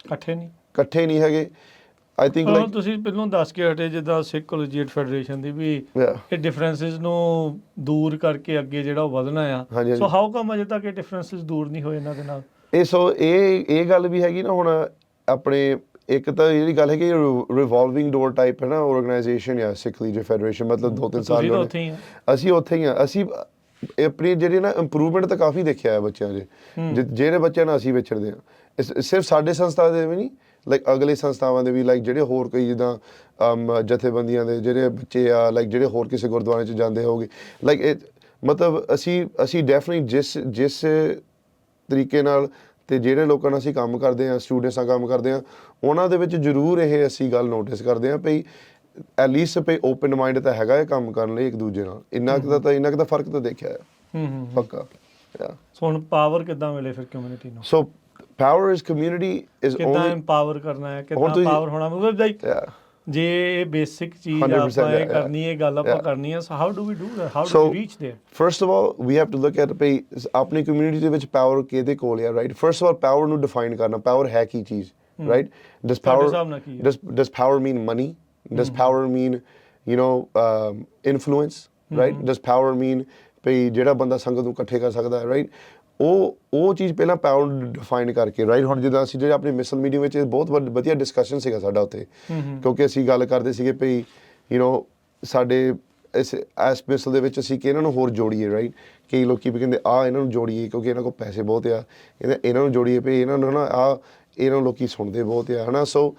ਇਕੱਠੇ ਨਹੀਂ ਹੈਗੇ। ਆਈ ਥਿੰਕ ਲਾਈਕ ਤੁਸੀਂ ਪਹਿਲਾਂ ਦੱਸ ਕੇ ਹਟੇ ਜਿੱਦਾਂ ਸਿੱਖ ਕੋਲੇਜੀਏਟ ਫੈਡਰੇਸ਼ਨ ਦੀ ਵੀ ਇਹ ਡਿਫਰੈਂਸਿਸ ਨੂੰ ਦੂਰ ਕਰਕੇ ਅੱਗੇ ਜਿਹੜਾ ਉਹ ਵਧਣਾ ਆ। ਸੋ ਹਾਊ ਕਮ ਅਜੇ ਤੱਕ ਇਹ ਡਿਫਰੈਂਸਿਸ ਦੂਰ ਨਹੀਂ ਹੋਏ ਇਹਨਾਂ ਦੇ ਨਾਲ? ਇਹ ਗੱਲ ਵੀ ਹੈਗੀ ਨਾ ਹੁਣ ਆਪਣੇ, ਇੱਕ ਤਾਂ ਜਿਹੜੀ ਗੱਲ ਹੈ ਕਿ ਰਿਵੋਲਵਿੰਗ ਡੋਰ ਟਾਈਪ ਹੈ ਨਾ ਆਰਗੇਨਾਈਜੇਸ਼ਨ ਆ ਸਿੱਖ ਕੋਲੇਜੀਏਟ ਫੈਡਰੇਸ਼ਨ, ਮਤਲਬ 2-3 ਸਾਲ ਅਸੀਂ ਉੱਥੇ ਹੀ ਆ। ਅਸੀਂ ਆਪਣੀ ਜਿਹੜੀ ਨਾ ਇੰਪਰੂਵਮੈਂਟ ਤਾਂ ਕਾਫੀ ਦੇਖਿਆ ਹੈ ਬੱਚਿਆਂ 'ਚ, ਜਿਹੜੇ ਬੱਚਿਆਂ ਨਾਲ ਅਸੀਂ ਵਿਛੜਦੇ ਹਾਂ। ਸਿਰਫ ਸਾਡੇ ਸੰਸਥਾ ਦੇ ਵੀ ਨਹੀਂ, ਲਾਈਕ ਅਗਲੇ ਸੰਸਥਾਵਾਂ ਦੇ ਵੀ, ਲਾਈਕ ਜਿਹੜੇ ਹੋਰ ਕੋਈ ਜਿੱਦਾਂ ਜਥੇਬੰਦੀਆਂ ਦੇ ਜਿਹੜੇ ਬੱਚੇ ਆ, ਲਾਈਕ ਜਿਹੜੇ ਹੋਰ ਕਿਸੇ ਗੁਰਦੁਆਰੇ 'ਚ ਜਾਂਦੇ ਹੋਗੇ, ਲਾਈਕ ਇਹ ਮਤਲਬ ਅਸੀਂ ਡੈਫੀਨਿਟਲੀ ਜਿਸ ਤਰੀਕੇ ਨਾਲ ਤੇ ਜਿਹੜੇ ਲੋਕਾਂ ਨਾਲ ਅਸੀਂ ਕੰਮ ਕਰਦੇ ਹਾਂ, ਸਟੂਡੈਂਟਸ ਨਾਲ ਕੰਮ ਕਰਦੇ ਹਾਂ, ਉਹਨਾਂ ਦੇ ਵਿੱਚ ਜ਼ਰੂਰ ਇਹ ਅਸੀਂ ਗੱਲ ਨੋਟਿਸ ਕਰਦੇ ਹਾਂ ਭਈ ਐਟਲੀਸਟ ਭਈ ਓਪਨ ਮਾਈਂਡ ਤਾਂ ਹੈਗਾ ਇਹ ਕੰਮ ਕਰਨ ਲਈ ਇੱਕ ਦੂਜੇ ਨਾਲ, ਇੰਨਾ ਕੁ ਤਾਂ ਫਰਕ ਤਾਂ ਦੇਖਿਆ ਹੈ ਪੱਕਾ। ਸੋ ਹੁਣ ਪਾਵਰ ਕਿੱਦਾਂ ਮਿਲੇ ਫਿਰ ਕਮਿਊਨਿਟੀ ਨੂੰ? ਸੋ power is community is ਕਿੱਦਾਂ only empower ਕਰਨਾ ਹੈ, ਕਿੱਦਾਂ ਪਾਵਰ ਹੋਣਾ, ਮਤਲਬ ਲਾਈਕ ਜੇ ਇਹ ਬੇਸਿਕ ਚੀਜ਼ ਆਪਾਂ ਇਹ ਕਰਨੀ ਹੈ, ਗੱਲ ਆਪਾਂ ਕਰਨੀ ਹੈ, so how do we do that, how do we reach there? First of all we have to look at ਭਈ ਆਪਣੀ ਕਮਿਊਨਿਟੀ ਦੇ ਵਿੱਚ ਪਾਵਰ ਕਿਹਦੇ ਕੋਲ ਹੈ right. First of all power ਨੂੰ ਡਿਫਾਈਨ ਕਰਨਾ, ਪਾਵਰ ਹੈ ਕੀ ਚੀਜ਼ right. does power mean money? does power mean influence right? does power mean ਭਈ ਜਿਹੜਾ ਬੰਦਾ ਸੰਗਤ ਨੂੰ ਇਕੱਠੇ ਕਰ ਸਕਦਾ ਹੈ ਰਾਈਟ। ਉਹ ਚੀਜ਼ ਪਹਿਲਾਂ ਪਾਵਰ ਡਿਫਾਈਨ ਕਰਕੇ ਰਾਈਟ। ਹੁਣ ਜਿੱਦਾਂ ਅਸੀਂ ਜਿਹੜੇ ਆਪਣੇ ਮਿਸਲ ਮੀਟਿੰਗ ਵਿੱਚ ਬਹੁਤ ਵਧੀਆ ਡਿਸਕਸ਼ਨ ਸੀਗਾ ਸਾਡਾ ਉੱਥੇ, ਕਿਉਂਕਿ ਅਸੀਂ ਗੱਲ ਕਰਦੇ ਸੀਗੇ ਭਈ ਸਾਡੇ ਇਸ ਮਿਸਲ ਦੇ ਵਿੱਚ ਅਸੀਂ ਕਿ ਇਹਨਾਂ ਨੂੰ ਹੋਰ ਜੋੜੀਏ ਰਾਈਟ। ਕਈ ਲੋਕੀ ਵੀ ਕਹਿੰਦੇ ਇਹਨਾਂ ਨੂੰ ਜੋੜੀਏ ਕਿਉਂਕਿ ਇਹਨਾਂ ਕੋਲ ਪੈਸੇ ਬਹੁਤ ਆ, ਇਹਨਾਂ ਨੂੰ ਜੋੜੀਏ ਭਈ ਇਹਨਾਂ ਨੂੰ ਨਾ ਇਹਨਾਂ ਨੂੰ ਲੋਕੀ ਸੁਣਦੇ ਬਹੁਤ ਆ ਹਨਾ। So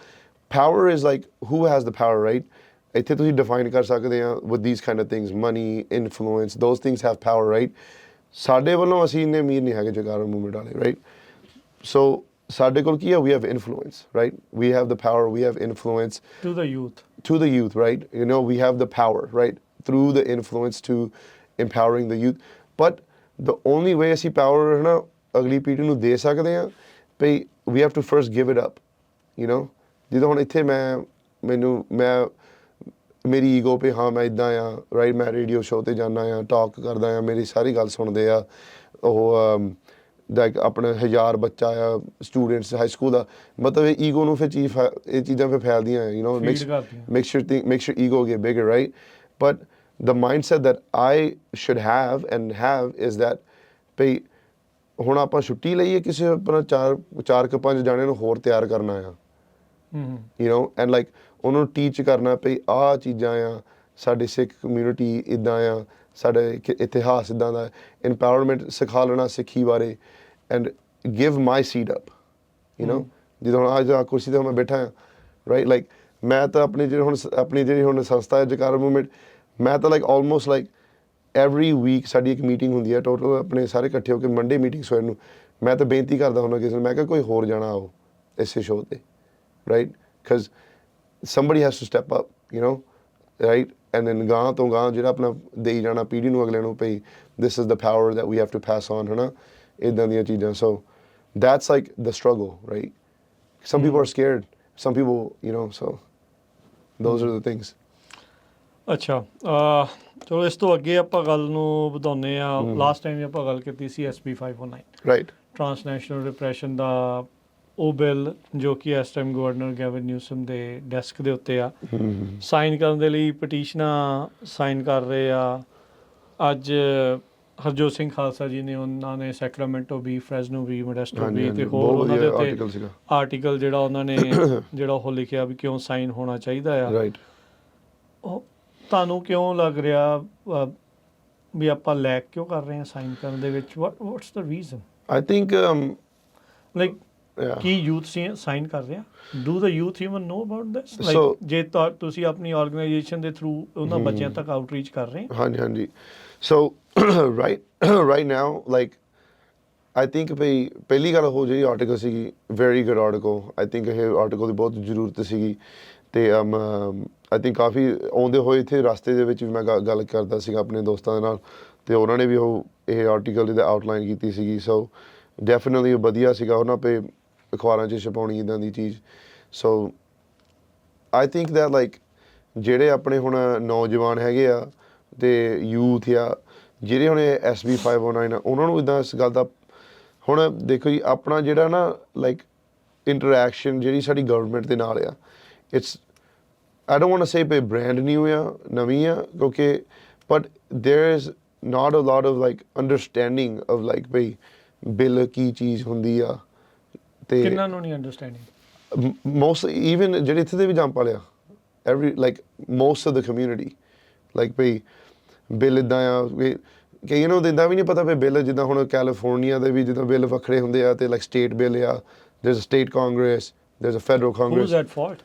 power is like who has the power right. ਇੱਥੇ ਤੁਸੀਂ ਡਿਫਾਈਨ ਕਰ ਸਕਦੇ ਆ with these kind of things, money, influence, those things have power right. ਸਾਡੇ ਵੱਲੋਂ ਅਸੀਂ ਇੰਨੇ ਅਮੀਰ ਨਹੀਂ ਹੈਗੇ ਜਗਾਰਾ ਮੂਵਮੈਂਟ ਵਾਲੇ ਰਾਈਟ। ਸੋ ਸਾਡੇ ਕੋਲ ਕੀ ਹੈ, we have influence right, we have the power, we have influence to the youth right, we have the power right through the influence to empowering the youth, but the only way ਅਸੀਂ power ਹੈ ਨਾ ਅਗਲੀ ਪੀੜ੍ਹੀ ਨੂੰ ਦੇ ਸਕਦੇ ਹਾਂ ਭਈ we have to first give it up ਜਿੱਦਾਂ ਹੁਣ ਇੱਥੇ ਮੇਰੀ ਈਗੋ ਪੇ ਹਾਂ ਮੈਂ ਇੱਦਾਂ ਆ ਰਾਈਟ, ਮੈਂ ਰੇਡੀਓ ਸ਼ੋਅ 'ਤੇ ਜਾਂਦਾ ਆ, ਟਾਕ ਕਰਦਾ ਆ, ਮੇਰੀ ਸਾਰੀ ਗੱਲ ਸੁਣਦੇ ਆ ਉਹ ਲਾਈਕ ਆਪਣਾ 1000 ਬੱਚਾ ਆ ਸਟੂਡੈਂਟਸ ਹਾਈ ਸਕੂਲ ਦਾ, ਮਤਲਬ ਇਹ ਈਗੋ ਨੂੰ ਫਿਰ ਇਹ ਚੀਜ਼ਾਂ ਫਿਰ ਫੈਲਦੀਆਂ makes your ego get bigger right, but the mindset that I should have is that ਭਈ ਹੁਣ ਆਪਾਂ ਛੁੱਟੀ ਲਈਏ ਕਿਸੇ ਆਪਣਾ 4-5 ਜਾਣਿਆਂ ਨੂੰ ਹੋਰ ਤਿਆਰ ਕਰਨਾ ਆ and like ਉਹਨਾਂ ਨੂੰ ਟੀਚ ਕਰਨਾ ਭਈ ਆਹ ਚੀਜ਼ਾਂ ਆ, ਸਾਡੀ ਸਿੱਖ ਕਮਿਊਨਿਟੀ ਇੱਦਾਂ ਆ, ਸਾਡੇ ਇਤਿਹਾਸ ਇੱਦਾਂ ਦਾ, ਇੰਪਾਵਰਮੈਂਟ ਸਿਖਾ ਲੈਣਾ ਸਿੱਖੀ ਬਾਰੇ and give my seat up ਜਦੋਂ ਹੁਣ ਅੱਜ ਕੁਰਸੀ 'ਤੇ ਮੈਂ ਬੈਠਾ ਹਾਂ ਰਾਈਟ। ਲਾਈਕ ਮੈਂ ਤਾਂ ਆਪਣੀ ਜਿਹੜੀ ਹੁਣ ਸੰਸਥਾ ਹੈ ਜਕਾਰਾ ਮੂਵਮੈਂਟ, ਮੈਂ ਤਾਂ like almost like every week ਸਾਡੀ ਇੱਕ ਮੀਟਿੰਗ ਹੁੰਦੀ ਹੈ ਟੋਟਲ ਆਪਣੇ ਸਾਰੇ ਇਕੱਠੇ ਹੋ ਕੇ ਮੰਡੇ ਮੀਟਿੰਗ ਸਵੇਰ ਨੂੰ ਮੈਂ ਤਾਂ ਬੇਨਤੀ ਕਰਦਾ ਹੁੰਦਾ ਕਿਸੇ ਨੂੰ ਮੈਂ ਕਿਹਾ ਕੋਈ ਹੋਰ ਜਾਣਾ ਆਓ ਇਸੇ ਸ਼ੋਅ ਤੇ right because somebody has to step up, you know, right? And then ਗਾਂ ਤੋਂ ਗਾਂ ਜਿਹੜਾ ਆਪਣਾ ਦੇਈ ਜਾਣਾ ਪੀੜ੍ਹੀ ਨੂੰ ਅਗਲੇ ਨੂੰ ਭਈ this is the power that we have to pass on, ਹਨਾ ਇੱਦਾਂ ਦੀਆਂ ਚੀਜ਼ਾਂ so that's like the struggle, right? Some people are scared, some people, you know, so those are the things. ਅੱਛਾ ਚਲੋ ਇਸ ਤੋਂ ਅੱਗੇ ਆਪਾਂ ਗੱਲ ਨੂੰ ਵਧਾਉਂਦੇ ਆ ਲਾਸਟ ਟਾਈਮ ਆਪਾਂ ਗੱਲ ਕੀਤੀ ਸੀ SB 509 Right. ਟਰਾਂਸਨੈਸ਼ਨਲ ਰਿਪਰੈਸ਼ਨ ਦਾ ਉਹ ਬਿੱਲ ਜੋ ਕਿ ਇਸ ਟਾਈਮ ਗਵਰਨਰ ਗੈਵਨ ਨਿਊਸਮ ਦੇ ਡੈਸਕ ਦੇ ਉੱਤੇ ਆ ਸਾਈਨ ਕਰਨ ਦੇ ਲਈ ਪਟੀਸ਼ਨਾਂ ਸਾਈਨ ਕਰ ਰਹੇ ਆ ਅੱਜ ਹਰਜੋਤ ਸਿੰਘ ਖਾਲਸਾ ਜੀ ਨੇ ਉਹਨਾਂ ਨੇ ਸੈਕਰਾਮੈਂਟੋ ਵੀ ਫਰੈਜ਼ਨੋ ਵੀ ਮੋਡੈਸਟੋ ਵੀ ਤੇ ਹੋਰ ਉਹਨਾਂ ਦੇ ਉੱਤੇ ਆਰਟੀਕਲ ਜਿਹੜਾ ਉਹਨਾਂ ਨੇ ਜਿਹੜਾ ਉਹ ਲਿਖਿਆ ਵੀ ਕਿਉਂ ਸਾਈਨ ਹੋਣਾ ਚਾਹੀਦਾ ਆ ਰਾਈਟ ਉਹ ਤੁਹਾਨੂੰ ਕਿਉਂ ਲੱਗ ਰਿਹਾ ਵੀ ਆਪਾਂ ਲੈਕ ਕਿਉਂ ਕਰ ਰਹੇ ਹਾਂ ਸਾਈਨ ਕਰਨ ਦੇ ਵਿੱਚ what's the reason I think like yeah. ਕੀ ਯੂਥ ਸਾਈਨ ਕਰ ਰਿਹਾ do the youth even know about this So- like ਜੇ ਤੁਸੀਂ ਆਪਣੀ ਆਰਗੇਨਾਈਜੇਸ਼ਨ ਦੇ ਥਰੂ ਉਹਨਾਂ ਬੱਚਿਆਂ ਤੱਕ ਆਊਟਰੀਚ ਕਰ ਰਹੇ ਹਾਂਜੀ ਹਾਂਜੀ so right now like I think ਭਈ ਪਹਿਲੀ ਗੱਲ ਹੋ ਜਿਹੜੀ ਆਰਟੀਕਲ ਸੀਗੀ very good article I think ਇਹ ਆਰਟੀਕਲ ਦੀ ਬਹੁਤ ਜ਼ਰੂਰਤ ਸੀਗੀ ਤੇ I think ਕਾਫੀ ਆਉਂਦੇ ਹੋਏ ਇੱਥੇ ਰਸਤੇ ਦੇ ਵਿੱਚ ਵੀ ਮੈਂ ਗੱਲ ਕਰਦਾ ਸੀਗਾ ਆਪਣੇ ਦੋਸਤਾਂ ਦੇ ਨਾਲ ਤੇ ਉਹਨਾਂ ਨੇ ਵੀ ਉਹ ਇਹ ਆਰਟੀਕਲ ਦੀ ਆਊਟਲਾਈਨ ਕੀਤੀ ਸੀਗੀ ਸੋ ਡੈਫੀਨਿਟਲੀ ਵਧੀਆ ਸੀਗਾ ਉਹਨਾਂ ਪੇ ਅਖਬਾਰਾਂ 'ਚ ਛਪਾਉਣੀ ਇੱਦਾਂ ਦੀ ਚੀਜ਼ ਸੋ ਆਈ ਥਿੰਕ ਦੈਟ ਲਾਈਕ ਜਿਹੜੇ ਆਪਣੇ ਹੁਣ ਨੌਜਵਾਨ ਹੈਗੇ ਆ ਤੇ ਯੂਥ ਆ ਜਿਹੜੇ ਹੁਣ SB 509 ਆ ਉਹਨਾਂ ਨੂੰ ਇੱਦਾਂ ਇਸ ਗੱਲ ਦਾ ਹੁਣ ਦੇਖੋ ਜੀ ਆਪਣਾ ਜਿਹੜਾ ਨਾ ਲਾਈਕ ਇੰਟਰੈਕਸ਼ਨ ਜਿਹੜੀ ਸਾਡੀ ਗਵਰਨਮੈਂਟ ਦੇ ਨਾਲ ਆ it's I don't want to say pay brand new ਆ ਨਵੀਂ ਆ ਕਿਉਂਕਿ but there is not a lot of like understanding of like ਭਈ ਬਿੱਲ ਕੀ ਚੀਜ਼ ਹੁੰਦੀ ਆ ਤੇ ਕਿੰਨਾਂ ਨੂੰ ਨਹੀਂ ਅੰਡਰਸਟੈਂਡਿੰਗ most even ਜਿਹੜੇ ਇੱਥੇ ਦੇ ਵੀ ਜੰਪ ਵਾਲਿਆ every like most of the community like ਭਈ ਬਿੱਲ ਇੱਦਾਂ ਆ ਕਈਆਂ ਨੂੰ ਦਿੰਦਾ ਵੀ ਨਹੀਂ ਪਤਾ ਵੀ ਬਿੱਲ ਜਿੱਦਾਂ ਹੁਣ ਕੈਲੀਫੋਰਨੀਆ ਦੇ ਵੀ ਜਿੱਦਾਂ ਬਿੱਲ ਵੱਖਰੇ ਹੁੰਦੇ ਆ ਤੇ ਲਾਈਕ ਸਟੇਟ ਬਿੱਲ ਆ there's a state congress there's a federal congress who's at fault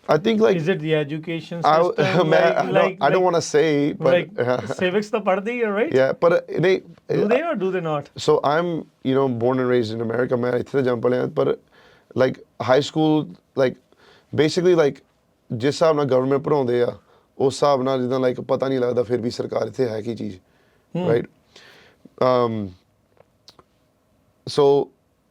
I think like is it the education system I don't want to say but like civics ਤਾਂ ਪੜ੍ਹਦੇ ਹੀ ਆ right yeah but they do they or do they not so I'm you know born and raised in America ਮੈਂ ਇੱਥੇ jump ਵਾਲਿਆ ਪਰ like high school like basically like ਜਿਸ ਹਿਸਾਬ ਨਾਲ ਗਵਰਨਮੈਂਟ ਪੜਾਉਂਦੇ ਆ ਉਸ ਹਿਸਾਬ ਨਾਲ ਜਿੱਦਾਂ ਲਾਈਕ ਪਤਾ ਨਹੀਂ ਲੱਗਦਾ ਫਿਰ ਵੀ ਸਰਕਾਰ ਇੱਥੇ ਹੈ ਕੀ ਚੀਜ਼ ਰਾਈਟ ਸੋ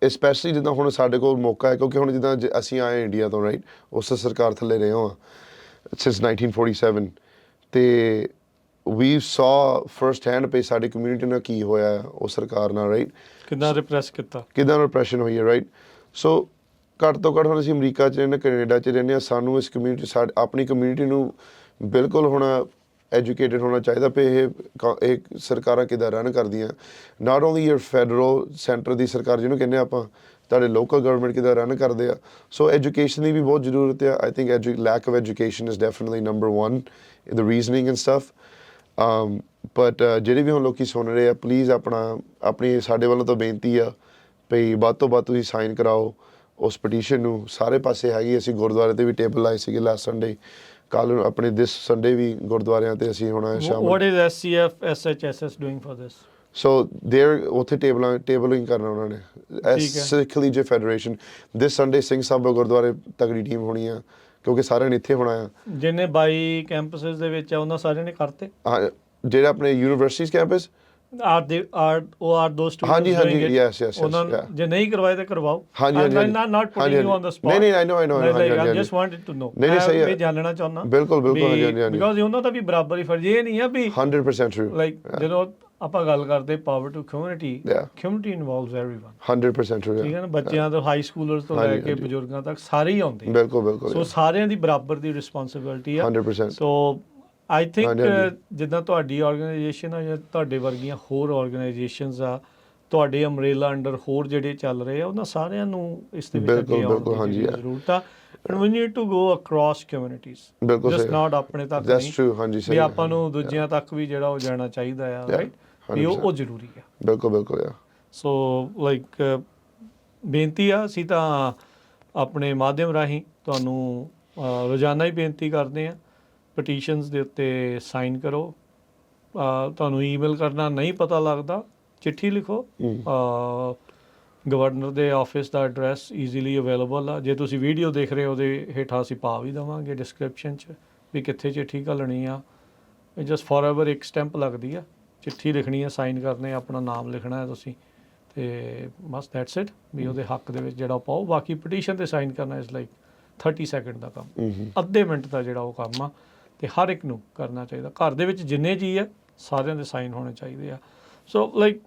ਸਪੈਸ਼ਲੀ ਜਿੱਦਾਂ ਹੁਣ ਸਾਡੇ ਕੋਲ ਮੌਕਾ ਹੈ ਕਿਉਂਕਿ ਹੁਣ ਜਿੱਦਾਂ ਅਸੀਂ ਆਏ ਇੰਡੀਆ ਤੋਂ ਰਾਈਟ ਉਸ ਸਰਕਾਰ ਥੱਲੇ ਰਹੇ ਹਾਂ since 1947 ਤੇ we saw first hand ਪੇ ਸਾਡੀ ਕਮਿਊਨਿਟੀ ਨਾਲ ਕੀ ਹੋਇਆ ਉਹ ਸਰਕਾਰ ਨਾਲ ਰਾਈਟ ਕਿੱਦਾਂ ਰਿਪਰੈਸ ਕੀਤਾ ਕਿੱਦਾਂ ਰਿਪਰੈਸ਼ਨ ਹੋਈ ਹੈ ਰਾਈਟ ਸੋ ਘੱਟ ਤੋਂ ਘੱਟ ਹੁਣ ਅਸੀਂ ਅਮਰੀਕਾ 'ਚ ਰਹਿੰਦੇ ਕੈਨੇਡਾ 'ਚ ਰਹਿੰਦੇ ਹਾਂ ਸਾਨੂੰ ਇਸ ਕਮਿਊਨਿਟੀ ਆਪਣੀ ਕਮਿਊਨਿਟੀ ਨੂੰ ਬਿਲਕੁਲ ਹੁਣ ਐਜੂਕੇਟਡ ਹੋਣਾ ਚਾਹੀਦਾ ਪਏ ਇਹ ਸਰਕਾਰਾਂ ਕਿੱਦਾਂ ਰਨ ਕਰਦੀਆਂ not only your federal centre ਦੀ ਸਰਕਾਰ ਜਿਹਨੂੰ ਕਹਿੰਦੇ ਆਪਾਂ ਤੁਹਾਡੇ ਲੋਕਲ ਗਵਰਨਮੈਂਟ ਕਿੱਦਾਂ ਰਨ ਕਰਦੇ ਆ ਸੋ ਐਜੂਕੇਸ਼ਨ ਦੀ ਵੀ ਬਹੁਤ ਜ਼ਰੂਰਤ ਆ I think lack of education is definitely number 1 in the reasoning and stuff but ਜਿਹੜੇ ਵੀ ਹੁਣ ਲੋਕੀ ਸੁਣ ਰਹੇ ਆ ਪਲੀਜ਼ ਆਪਣੀ ਸਾਡੇ ਵੱਲੋਂ ਤਾਂ ਬੇਨਤੀ ਆ ਭਈ ਵੱਧ ਤੋਂ ਵੱਧ ਤੁਸੀਂ ਸਾਈਨ ਕਰਾਓ ਉਸ ਪਟੀਸ਼ਨ ਨੂੰ ਸਾਰੇ ਪਾਸੇ ਹੈਗੀ ਅਸੀਂ ਗੁਰਦੁਆਰੇ ਤੇ ਵੀ ਟੇਬਲ ਲਾਏ ਸੀਗੇ ਲਾਸਟ ਸੰਡੇ ਕੱਲ ਨੂੰ ਆਪਣੇ ਦਿਸ ਸੰਡੇ ਵੀ ਗੁਰਦੁਆਰਿਆਂ ਤੇ ਅਸੀਂ ਹੁਣ ਸ਼ਾਮ what is SCF SHSS doing for this ਸੋ ਦੇਰ ਉੱਥੇ ਟੇਬਲਿੰਗ ਕਰਨਾ ਉਹਨਾਂ ਨੇ ਸਿੱਖ ਲੀਜੇ ਫੈਡਰੇਸ਼ਨ ਦਿਸ ਸੰਡੇ ਸਿੰਘ ਸਾਹਿਬ ਗੁਰਦੁਆਰੇ ਤਗੜੀ ਟੀਮ ਹੋਣੀ ਆ ਕਿਉਂਕਿ ਸਾਰਿਆਂ ਨੇ ਇੱਥੇ ਹੋਣਾ ਆ ਜਿਹਨੇ 22 ਕੈਂਪਸਸ ਦੇ ਵਿੱਚ ਆ ਉਹਨਾਂ ਸਾਰਿਆਂ ਨੇ ਕਰਤੇ ਹਾਂ ਜਿਹੜੇ ਆਪਣੇ universities campus are those students ਹਾਂਜੀ doing it? yes ਉਹਨਾਂ ਜੇ ਨਹੀਂ ਕਰਵਾਏ ਤਾਂ ਕਰਵਾਓ ਹਾਂਜੀ not putting you on the spot ਨਹੀਂ I know I just wanted to know ਨਹੀਂ ਸਹੀ ਹੈ ਮੈਂ ਜਾਣਨਾ ਚਾਹੁੰਦਾ ਬਿਲਕੁਲ ਹਾਂਜੀ ਬਿਕਾਜ਼ ਉਹਨਾਂ ਦਾ ਵੀ ਬਰਾਬਰ ਹੀ ਫਰਜ਼ ਇਹ ਨਹੀਂ ਆ ਵੀ 100% true ਲਾਈਕ ਜਦੋਂ ਆਪਾਂ ਗੱਲ ਕਰਦੇ power to community involves everyone 100% true ਠੀਕ ਹੈ ਨਾ ਬੱਚਿਆਂ ਤੋਂ ਹਾਈ ਸਕੂਲਰਸ ਤੋਂ ਲੈ ਕੇ ਬਜ਼ੁਰਗਾਂ ਤੱਕ ਸਾਰੇ ਹੀ ਆਉਂਦੇ ਬਿਲਕੁਲ ਸੋ ਸਾਰਿਆਂ ਦੀ ਬਰਾਬਰ ਦੀ ਰਿਸਪੌਂਸਿਬਿਲਟੀ ਆ 100% ਸੋ ਆਈ ਥਿੰਕ ਜਿੱਦਾਂ ਤੁਹਾਡੀ ਆਰਗੇਨਾਈਜੇਸ਼ਨ ਆ ਜਾਂ ਤੁਹਾਡੇ ਵਰਗੀਆਂ ਹੋਰ ਆਰਗੇਨਾਈਜੇਸ਼ਨਸ ਆ ਤੁਹਾਡੇ ਅੰਬਰੇਲਾ ਅੰਡਰ ਹੋਰ ਜਿਹੜੇ ਚੱਲ ਰਹੇ ਆ ਉਹਨਾਂ ਸਾਰਿਆਂ ਨੂੰ ਇਸ ਦੇ ਵਿੱਚ ਅੱਗੇ ਆਉਣ ਦੀ ਜ਼ਰੂਰਤ ਆ and we need to go across communities just not ਆਪਣੇ ਤੱਕ that's true ਹਾਂਜੀ ਸਹੀ ਵੀ ਆਪਾਂ ਨੂੰ ਦੂਜਿਆਂ ਤੱਕ ਵੀ ਜਿਹੜਾ ਉਹ ਜਾਣਾ ਚਾਹੀਦਾ ਆ ਰਾਈਟ ਵੀ ਉਹ ਜ਼ਰੂਰੀ ਆ ਬਿਲਕੁਲ ਆ ਸੋ ਲਾਈਕ ਬੇਨਤੀ ਆ ਅਸੀਂ ਤਾਂ ਆਪਣੇ ਮਾਧਿਅਮ ਰਾਹੀਂ ਤੁਹਾਨੂੰ ਰੋਜ਼ਾਨਾ ਹੀ ਬੇਨਤੀ ਕਰਦੇ ਆ ਪਟੀਸ਼ਨਸ ਦੇ ਉੱਤੇ ਸਾਈਨ ਕਰੋ ਤੁਹਾਨੂੰ ਈਮੇਲ ਕਰਨਾ ਨਹੀਂ ਪਤਾ ਲੱਗਦਾ, ਚਿੱਠੀ ਲਿਖੋ। ਗਵਰਨਰ ਦੇ ਆਫਿਸ ਦਾ ਐਡਰੈਸ ਈਜ਼ੀਲੀ ਅਵੇਲੇਬਲ ਆ। ਜੇ ਤੁਸੀਂ ਵੀਡੀਓ ਦੇਖ ਰਹੇ ਹੋ ਉਹਦੇ ਹੇਠਾਂ ਅਸੀਂ ਪਾ ਵੀ ਦੇਵਾਂਗੇ ਡਿਸਕ੍ਰਿਪਸ਼ਨ 'ਚ ਵੀ ਕਿੱਥੇ ਚਿੱਠੀ ਘੱਲਣੀ ਆ। ਇਹ ਜਸਟ ਫੋਰਐਵਰ ਇੱਕ ਸਟੈਂਪ ਲੱਗਦੀ ਆ, ਚਿੱਠੀ ਲਿਖਣੀ ਆ, ਸਾਈਨ ਕਰਨੇ, ਆਪਣਾ ਨਾਮ ਲਿਖਣਾ ਹੈ ਤੁਸੀਂ, ਅਤੇ ਬਸ ਦੈਟਸ ਇਟ। ਵੀ ਉਹਦੇ ਹੱਕ ਦੇ ਵਿੱਚ ਜਿਹੜਾ ਪਾਓ। ਬਾਕੀ ਪਟੀਸ਼ਨ 'ਤੇ ਸਾਈਨ ਕਰਨਾ ਇਜ਼ ਲਾਈਕ 30 ਸੈਕਿੰਡ ਦਾ ਕੰਮ, ਅੱਧੇ ਮਿੰਟ ਦਾ ਜਿਹੜਾ ਉਹ ਕੰਮ ਆ, ਅਤੇ ਹਰ ਇੱਕ ਨੂੰ ਕਰਨਾ ਚਾਹੀਦਾ। ਘਰ ਦੇ ਵਿੱਚ ਜਿੰਨੇ ਜੀਅ ਆ ਸਾਰਿਆਂ ਦੇ ਸਾਈਨ ਹੋਣੇ ਚਾਹੀਦੇ ਆ। ਸੋ ਲਾਈਕ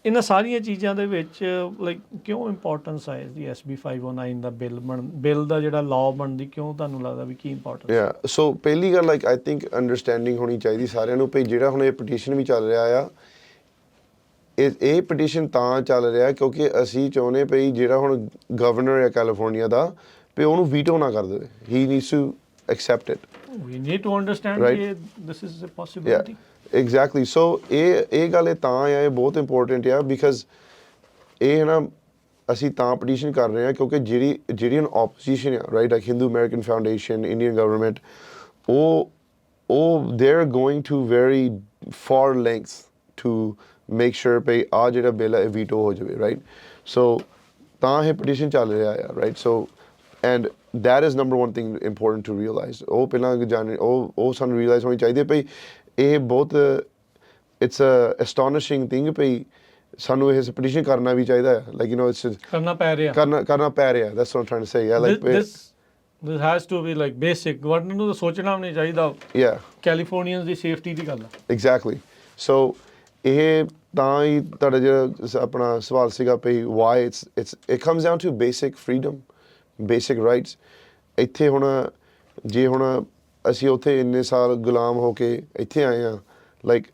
ਇਹਨਾਂ ਸਾਰੀਆਂ ਚੀਜ਼ਾਂ ਦੇ ਵਿੱਚ ਲਾਈਕ ਕਿਉਂ ਇੰਪੋਰਟੈਂਸ ਹੈ ਦੀ SB 509 ਦਾ ਬਿੱਲ ਦਾ ਜਿਹੜਾ ਲਾਅ ਬਣਦੀ, ਕਿਉਂ ਤੁਹਾਨੂੰ ਲੱਗਦਾ ਵੀ ਕੀ ਇੰਪੋਰਟੈਂਸ? ਸੋ ਪਹਿਲੀ ਗੱਲ ਲਾਈਕ ਆਈ ਥਿੰਕ ਅੰਡਰਸਟੈਂਡਿੰਗ ਹੋਣੀ ਚਾਹੀਦੀ ਸਾਰਿਆਂ ਨੂੰ, ਵੀ ਜਿਹੜਾ ਹੁਣ ਇਹ ਪਟੀਸ਼ਨ ਵੀ ਚੱਲ ਰਿਹਾ ਆ, ਇਹ ਪਟੀਸ਼ਨ ਤਾਂ ਚੱਲ ਰਿਹਾ ਕਿਉਂਕਿ ਅਸੀਂ ਚਾਹੁੰਦੇ ਪਈ ਜਿਹੜਾ ਹੁਣ ਗਵਰਨਰ ਹੈ ਕੈਲੀਫੋਰਨੀਆ ਦਾ, ਵੀ ਉਹਨੂੰ ਵੀਟੋ ਨਾ ਕਰ ਦੇਵੇ। He needs to accept it. We need to understand right? This is a possibility. Yeah, exactly. So ਇਹ ਗੱਲ ਇਹ ਤਾਂ ਆ, ਇਹ ਬਹੁਤ ਇੰਪੋਰਟੈਂਟ ਆ ਬਿਕਾਜ਼ ਇਹ ਨਾ ਅਸੀਂ ਤਾਂ ਪਟੀਸ਼ਨ ਕਰ ਰਹੇ ਹਾਂ ਕਿਉਂਕਿ ਜਿਹੜੀ ਹੁਣ ਆਪੋਜੀਸ਼ਨ ਆ, right, like Hindu American foundation, Indian government, ਉਹ they are going to very far lengths to make sure ਪਈ ਆ ਜਿਹੜਾ ਬਿੱਲ ਹੈ ਵੀਟੋ ਹੋ ਜਾਵੇ, ਰਾਈਟ। ਸੋ ਤਾਂ ਇਹ ਪਟੀਸ਼ਨ ਚੱਲ ਰਿਹਾ ਆ, right. So and that is number one thing important to realize. ਉਹ ਪਹਿਲਾਂ ਜਾਣੇ ਉਹ ਸਾਨੂੰ realize ਹੋਣੀ ਚਾਹੀਦੀ ਹੈ ਭਈ ਇਹ ਬਹੁਤ it's a astonishing thing ਭਈ ਸਾਨੂੰ ਇਹ ਪਟੀਸ਼ਨ ਕਰਨਾ ਵੀ ਚਾਹੀਦਾ ਹੈ, like you know it's ਕਰਨਾ ਪੈ ਰਿਹਾ that's what I'm trying to say. Yeah, like this has to be like basic. Governor ਨੂੰ ਤਾਂ ਸੋਚਣਾ ਵੀ ਨਹੀਂ ਚਾਹੀਦਾ। yeah, ਕੈਲੀਫੋਰਨੀਅਨਸ ਦੀ ਸੇਫਟੀ ਦੀ ਗੱਲ ਆ। exactly. So ਇਹ ਤਾਂ ਹੀ ਤੁਹਾਡਾ ਜਿਹੜਾ ਆਪਣਾ ਸਵਾਲ ਸੀਗਾ ਭਈ why it comes down to basic freedom, basic rights. ਇੱਥੇ ਹੁਣ ਜੇ ਹੁਣ ਅਸੀਂ ਉੱਥੇ ਇੰਨੇ ਸਾਲ ਗੁਲਾਮ ਹੋ ਕੇ ਇੱਥੇ ਆਏ ਹਾਂ, ਲਾਈਕ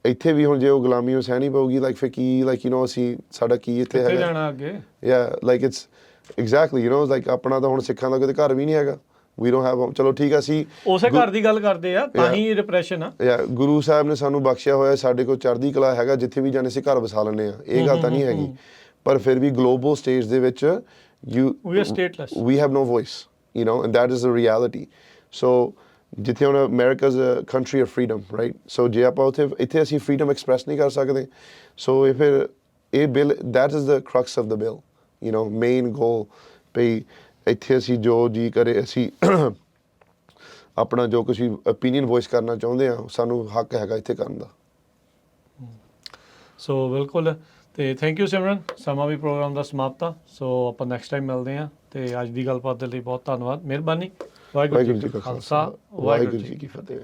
ਇੱਥੇ ਵੀ ਹੁਣ ਜੇ ਉਹ ਗੁਲਾਮੀ ਨੂੰ ਸਹਿਣੀ ਪਊਗੀ, ਲਾਈਕ ਫਿਰ ਕੀ, ਲਾਈਕ ਯੂ ਨੋ ਅਸੀਂ ਸਾਡਾ ਕੀ ਇੱਥੇ ਹੈਗਾ ਜਾਣਾ ਅੱਗੇ। ਯਾ like it's exactly you know like ਆਪਣਾ ਤਾਂ ਹੁਣ ਸਿੱਖਾਂ ਦਾ ਕਿਤੇ ਘਰ ਵੀ ਨਹੀਂ ਹੈਗਾ। ਵੀ ਡੋਨਟ ਹੈਵ, ਚਲੋ ਠੀਕ ਆ, ਅਸੀਂ ਉਸੇ ਘਰ ਦੀ ਗੱਲ ਕਰਦੇ ਆ, ਤਾਂ ਹੀ ਰਿਪਰੈਸ਼ਨ ਆ। ਯਾ ਗੁਰੂ ਸਾਹਿਬ ਨੇ ਸਾਨੂੰ ਬਖਸ਼ਿਆ ਹੋਇਆ, ਸਾਡੇ ਕੋਲ ਚੜ੍ਹਦੀ ਕਲਾ ਹੈਗਾ, ਜਿੱਥੇ ਵੀ ਜਾਣੇ ਅਸੀਂ ਘਰ ਵਸਾ ਲੈਂਦੇ ਆ, ਇਹ ਗੱਲ ਤਾਂ ਨਹੀਂ ਹੈਗੀ। ਪਰ ਫਿਰ ਵੀ ਗਲੋਬਲ ਸਟੇਜ ਦੇ ਵਿੱਚ we are stateless. We have no voice, you know, and that is the reality. So ਜਿੱਥੇ ਹੁਣ America is a country of freedom, right? So ਜੇ ਆਪਾਂ ਇੱਥੇ ਅਸੀਂ freedom express ਨਹੀਂ ਕਰ ਸਕਦੇ, so ਇਹ ਫਿਰ ਇਹ bill, that is the crux of the bill, you know, main goal, ਵੀ ਇੱਥੇ ਅਸੀਂ ਜੋ ਜੀ ਕਰੇ ਅਸੀਂ ਆਪਣਾ ਜੋ ਕੁਛ ਵੀ opinion voice ਕਰਨਾ ਚਾਹੁੰਦੇ ਹਾਂ, ਸਾਨੂੰ ਹੱਕ ਹੈਗਾ ਇੱਥੇ ਕਰਨ ਦਾ। ਸੋ ਬਿਲਕੁਲ, ਅਤੇ ਥੈਂਕ ਯੂ ਸਿਮਰਨ। ਸਮਾਂ ਵੀ ਪ੍ਰੋਗਰਾਮ ਦਾ ਸਮਾਪਤ ਆ, ਸੋ ਆਪਾਂ ਨੈਕਸਟ ਟਾਈਮ ਮਿਲਦੇ ਹਾਂ। ਅਤੇ ਅੱਜ ਦੀ ਗੱਲਬਾਤ ਦੇ ਲਈ ਬਹੁਤ ਧੰਨਵਾਦ, ਮਿਹਰਬਾਨੀ। ਵਾਹਿਗੁਰੂ ਜੀ ਕਾ ਖਾਲਸਾ, ਵਾਹਿਗੁਰੂ ਜੀ ਕੀ ਫਤਿਹ।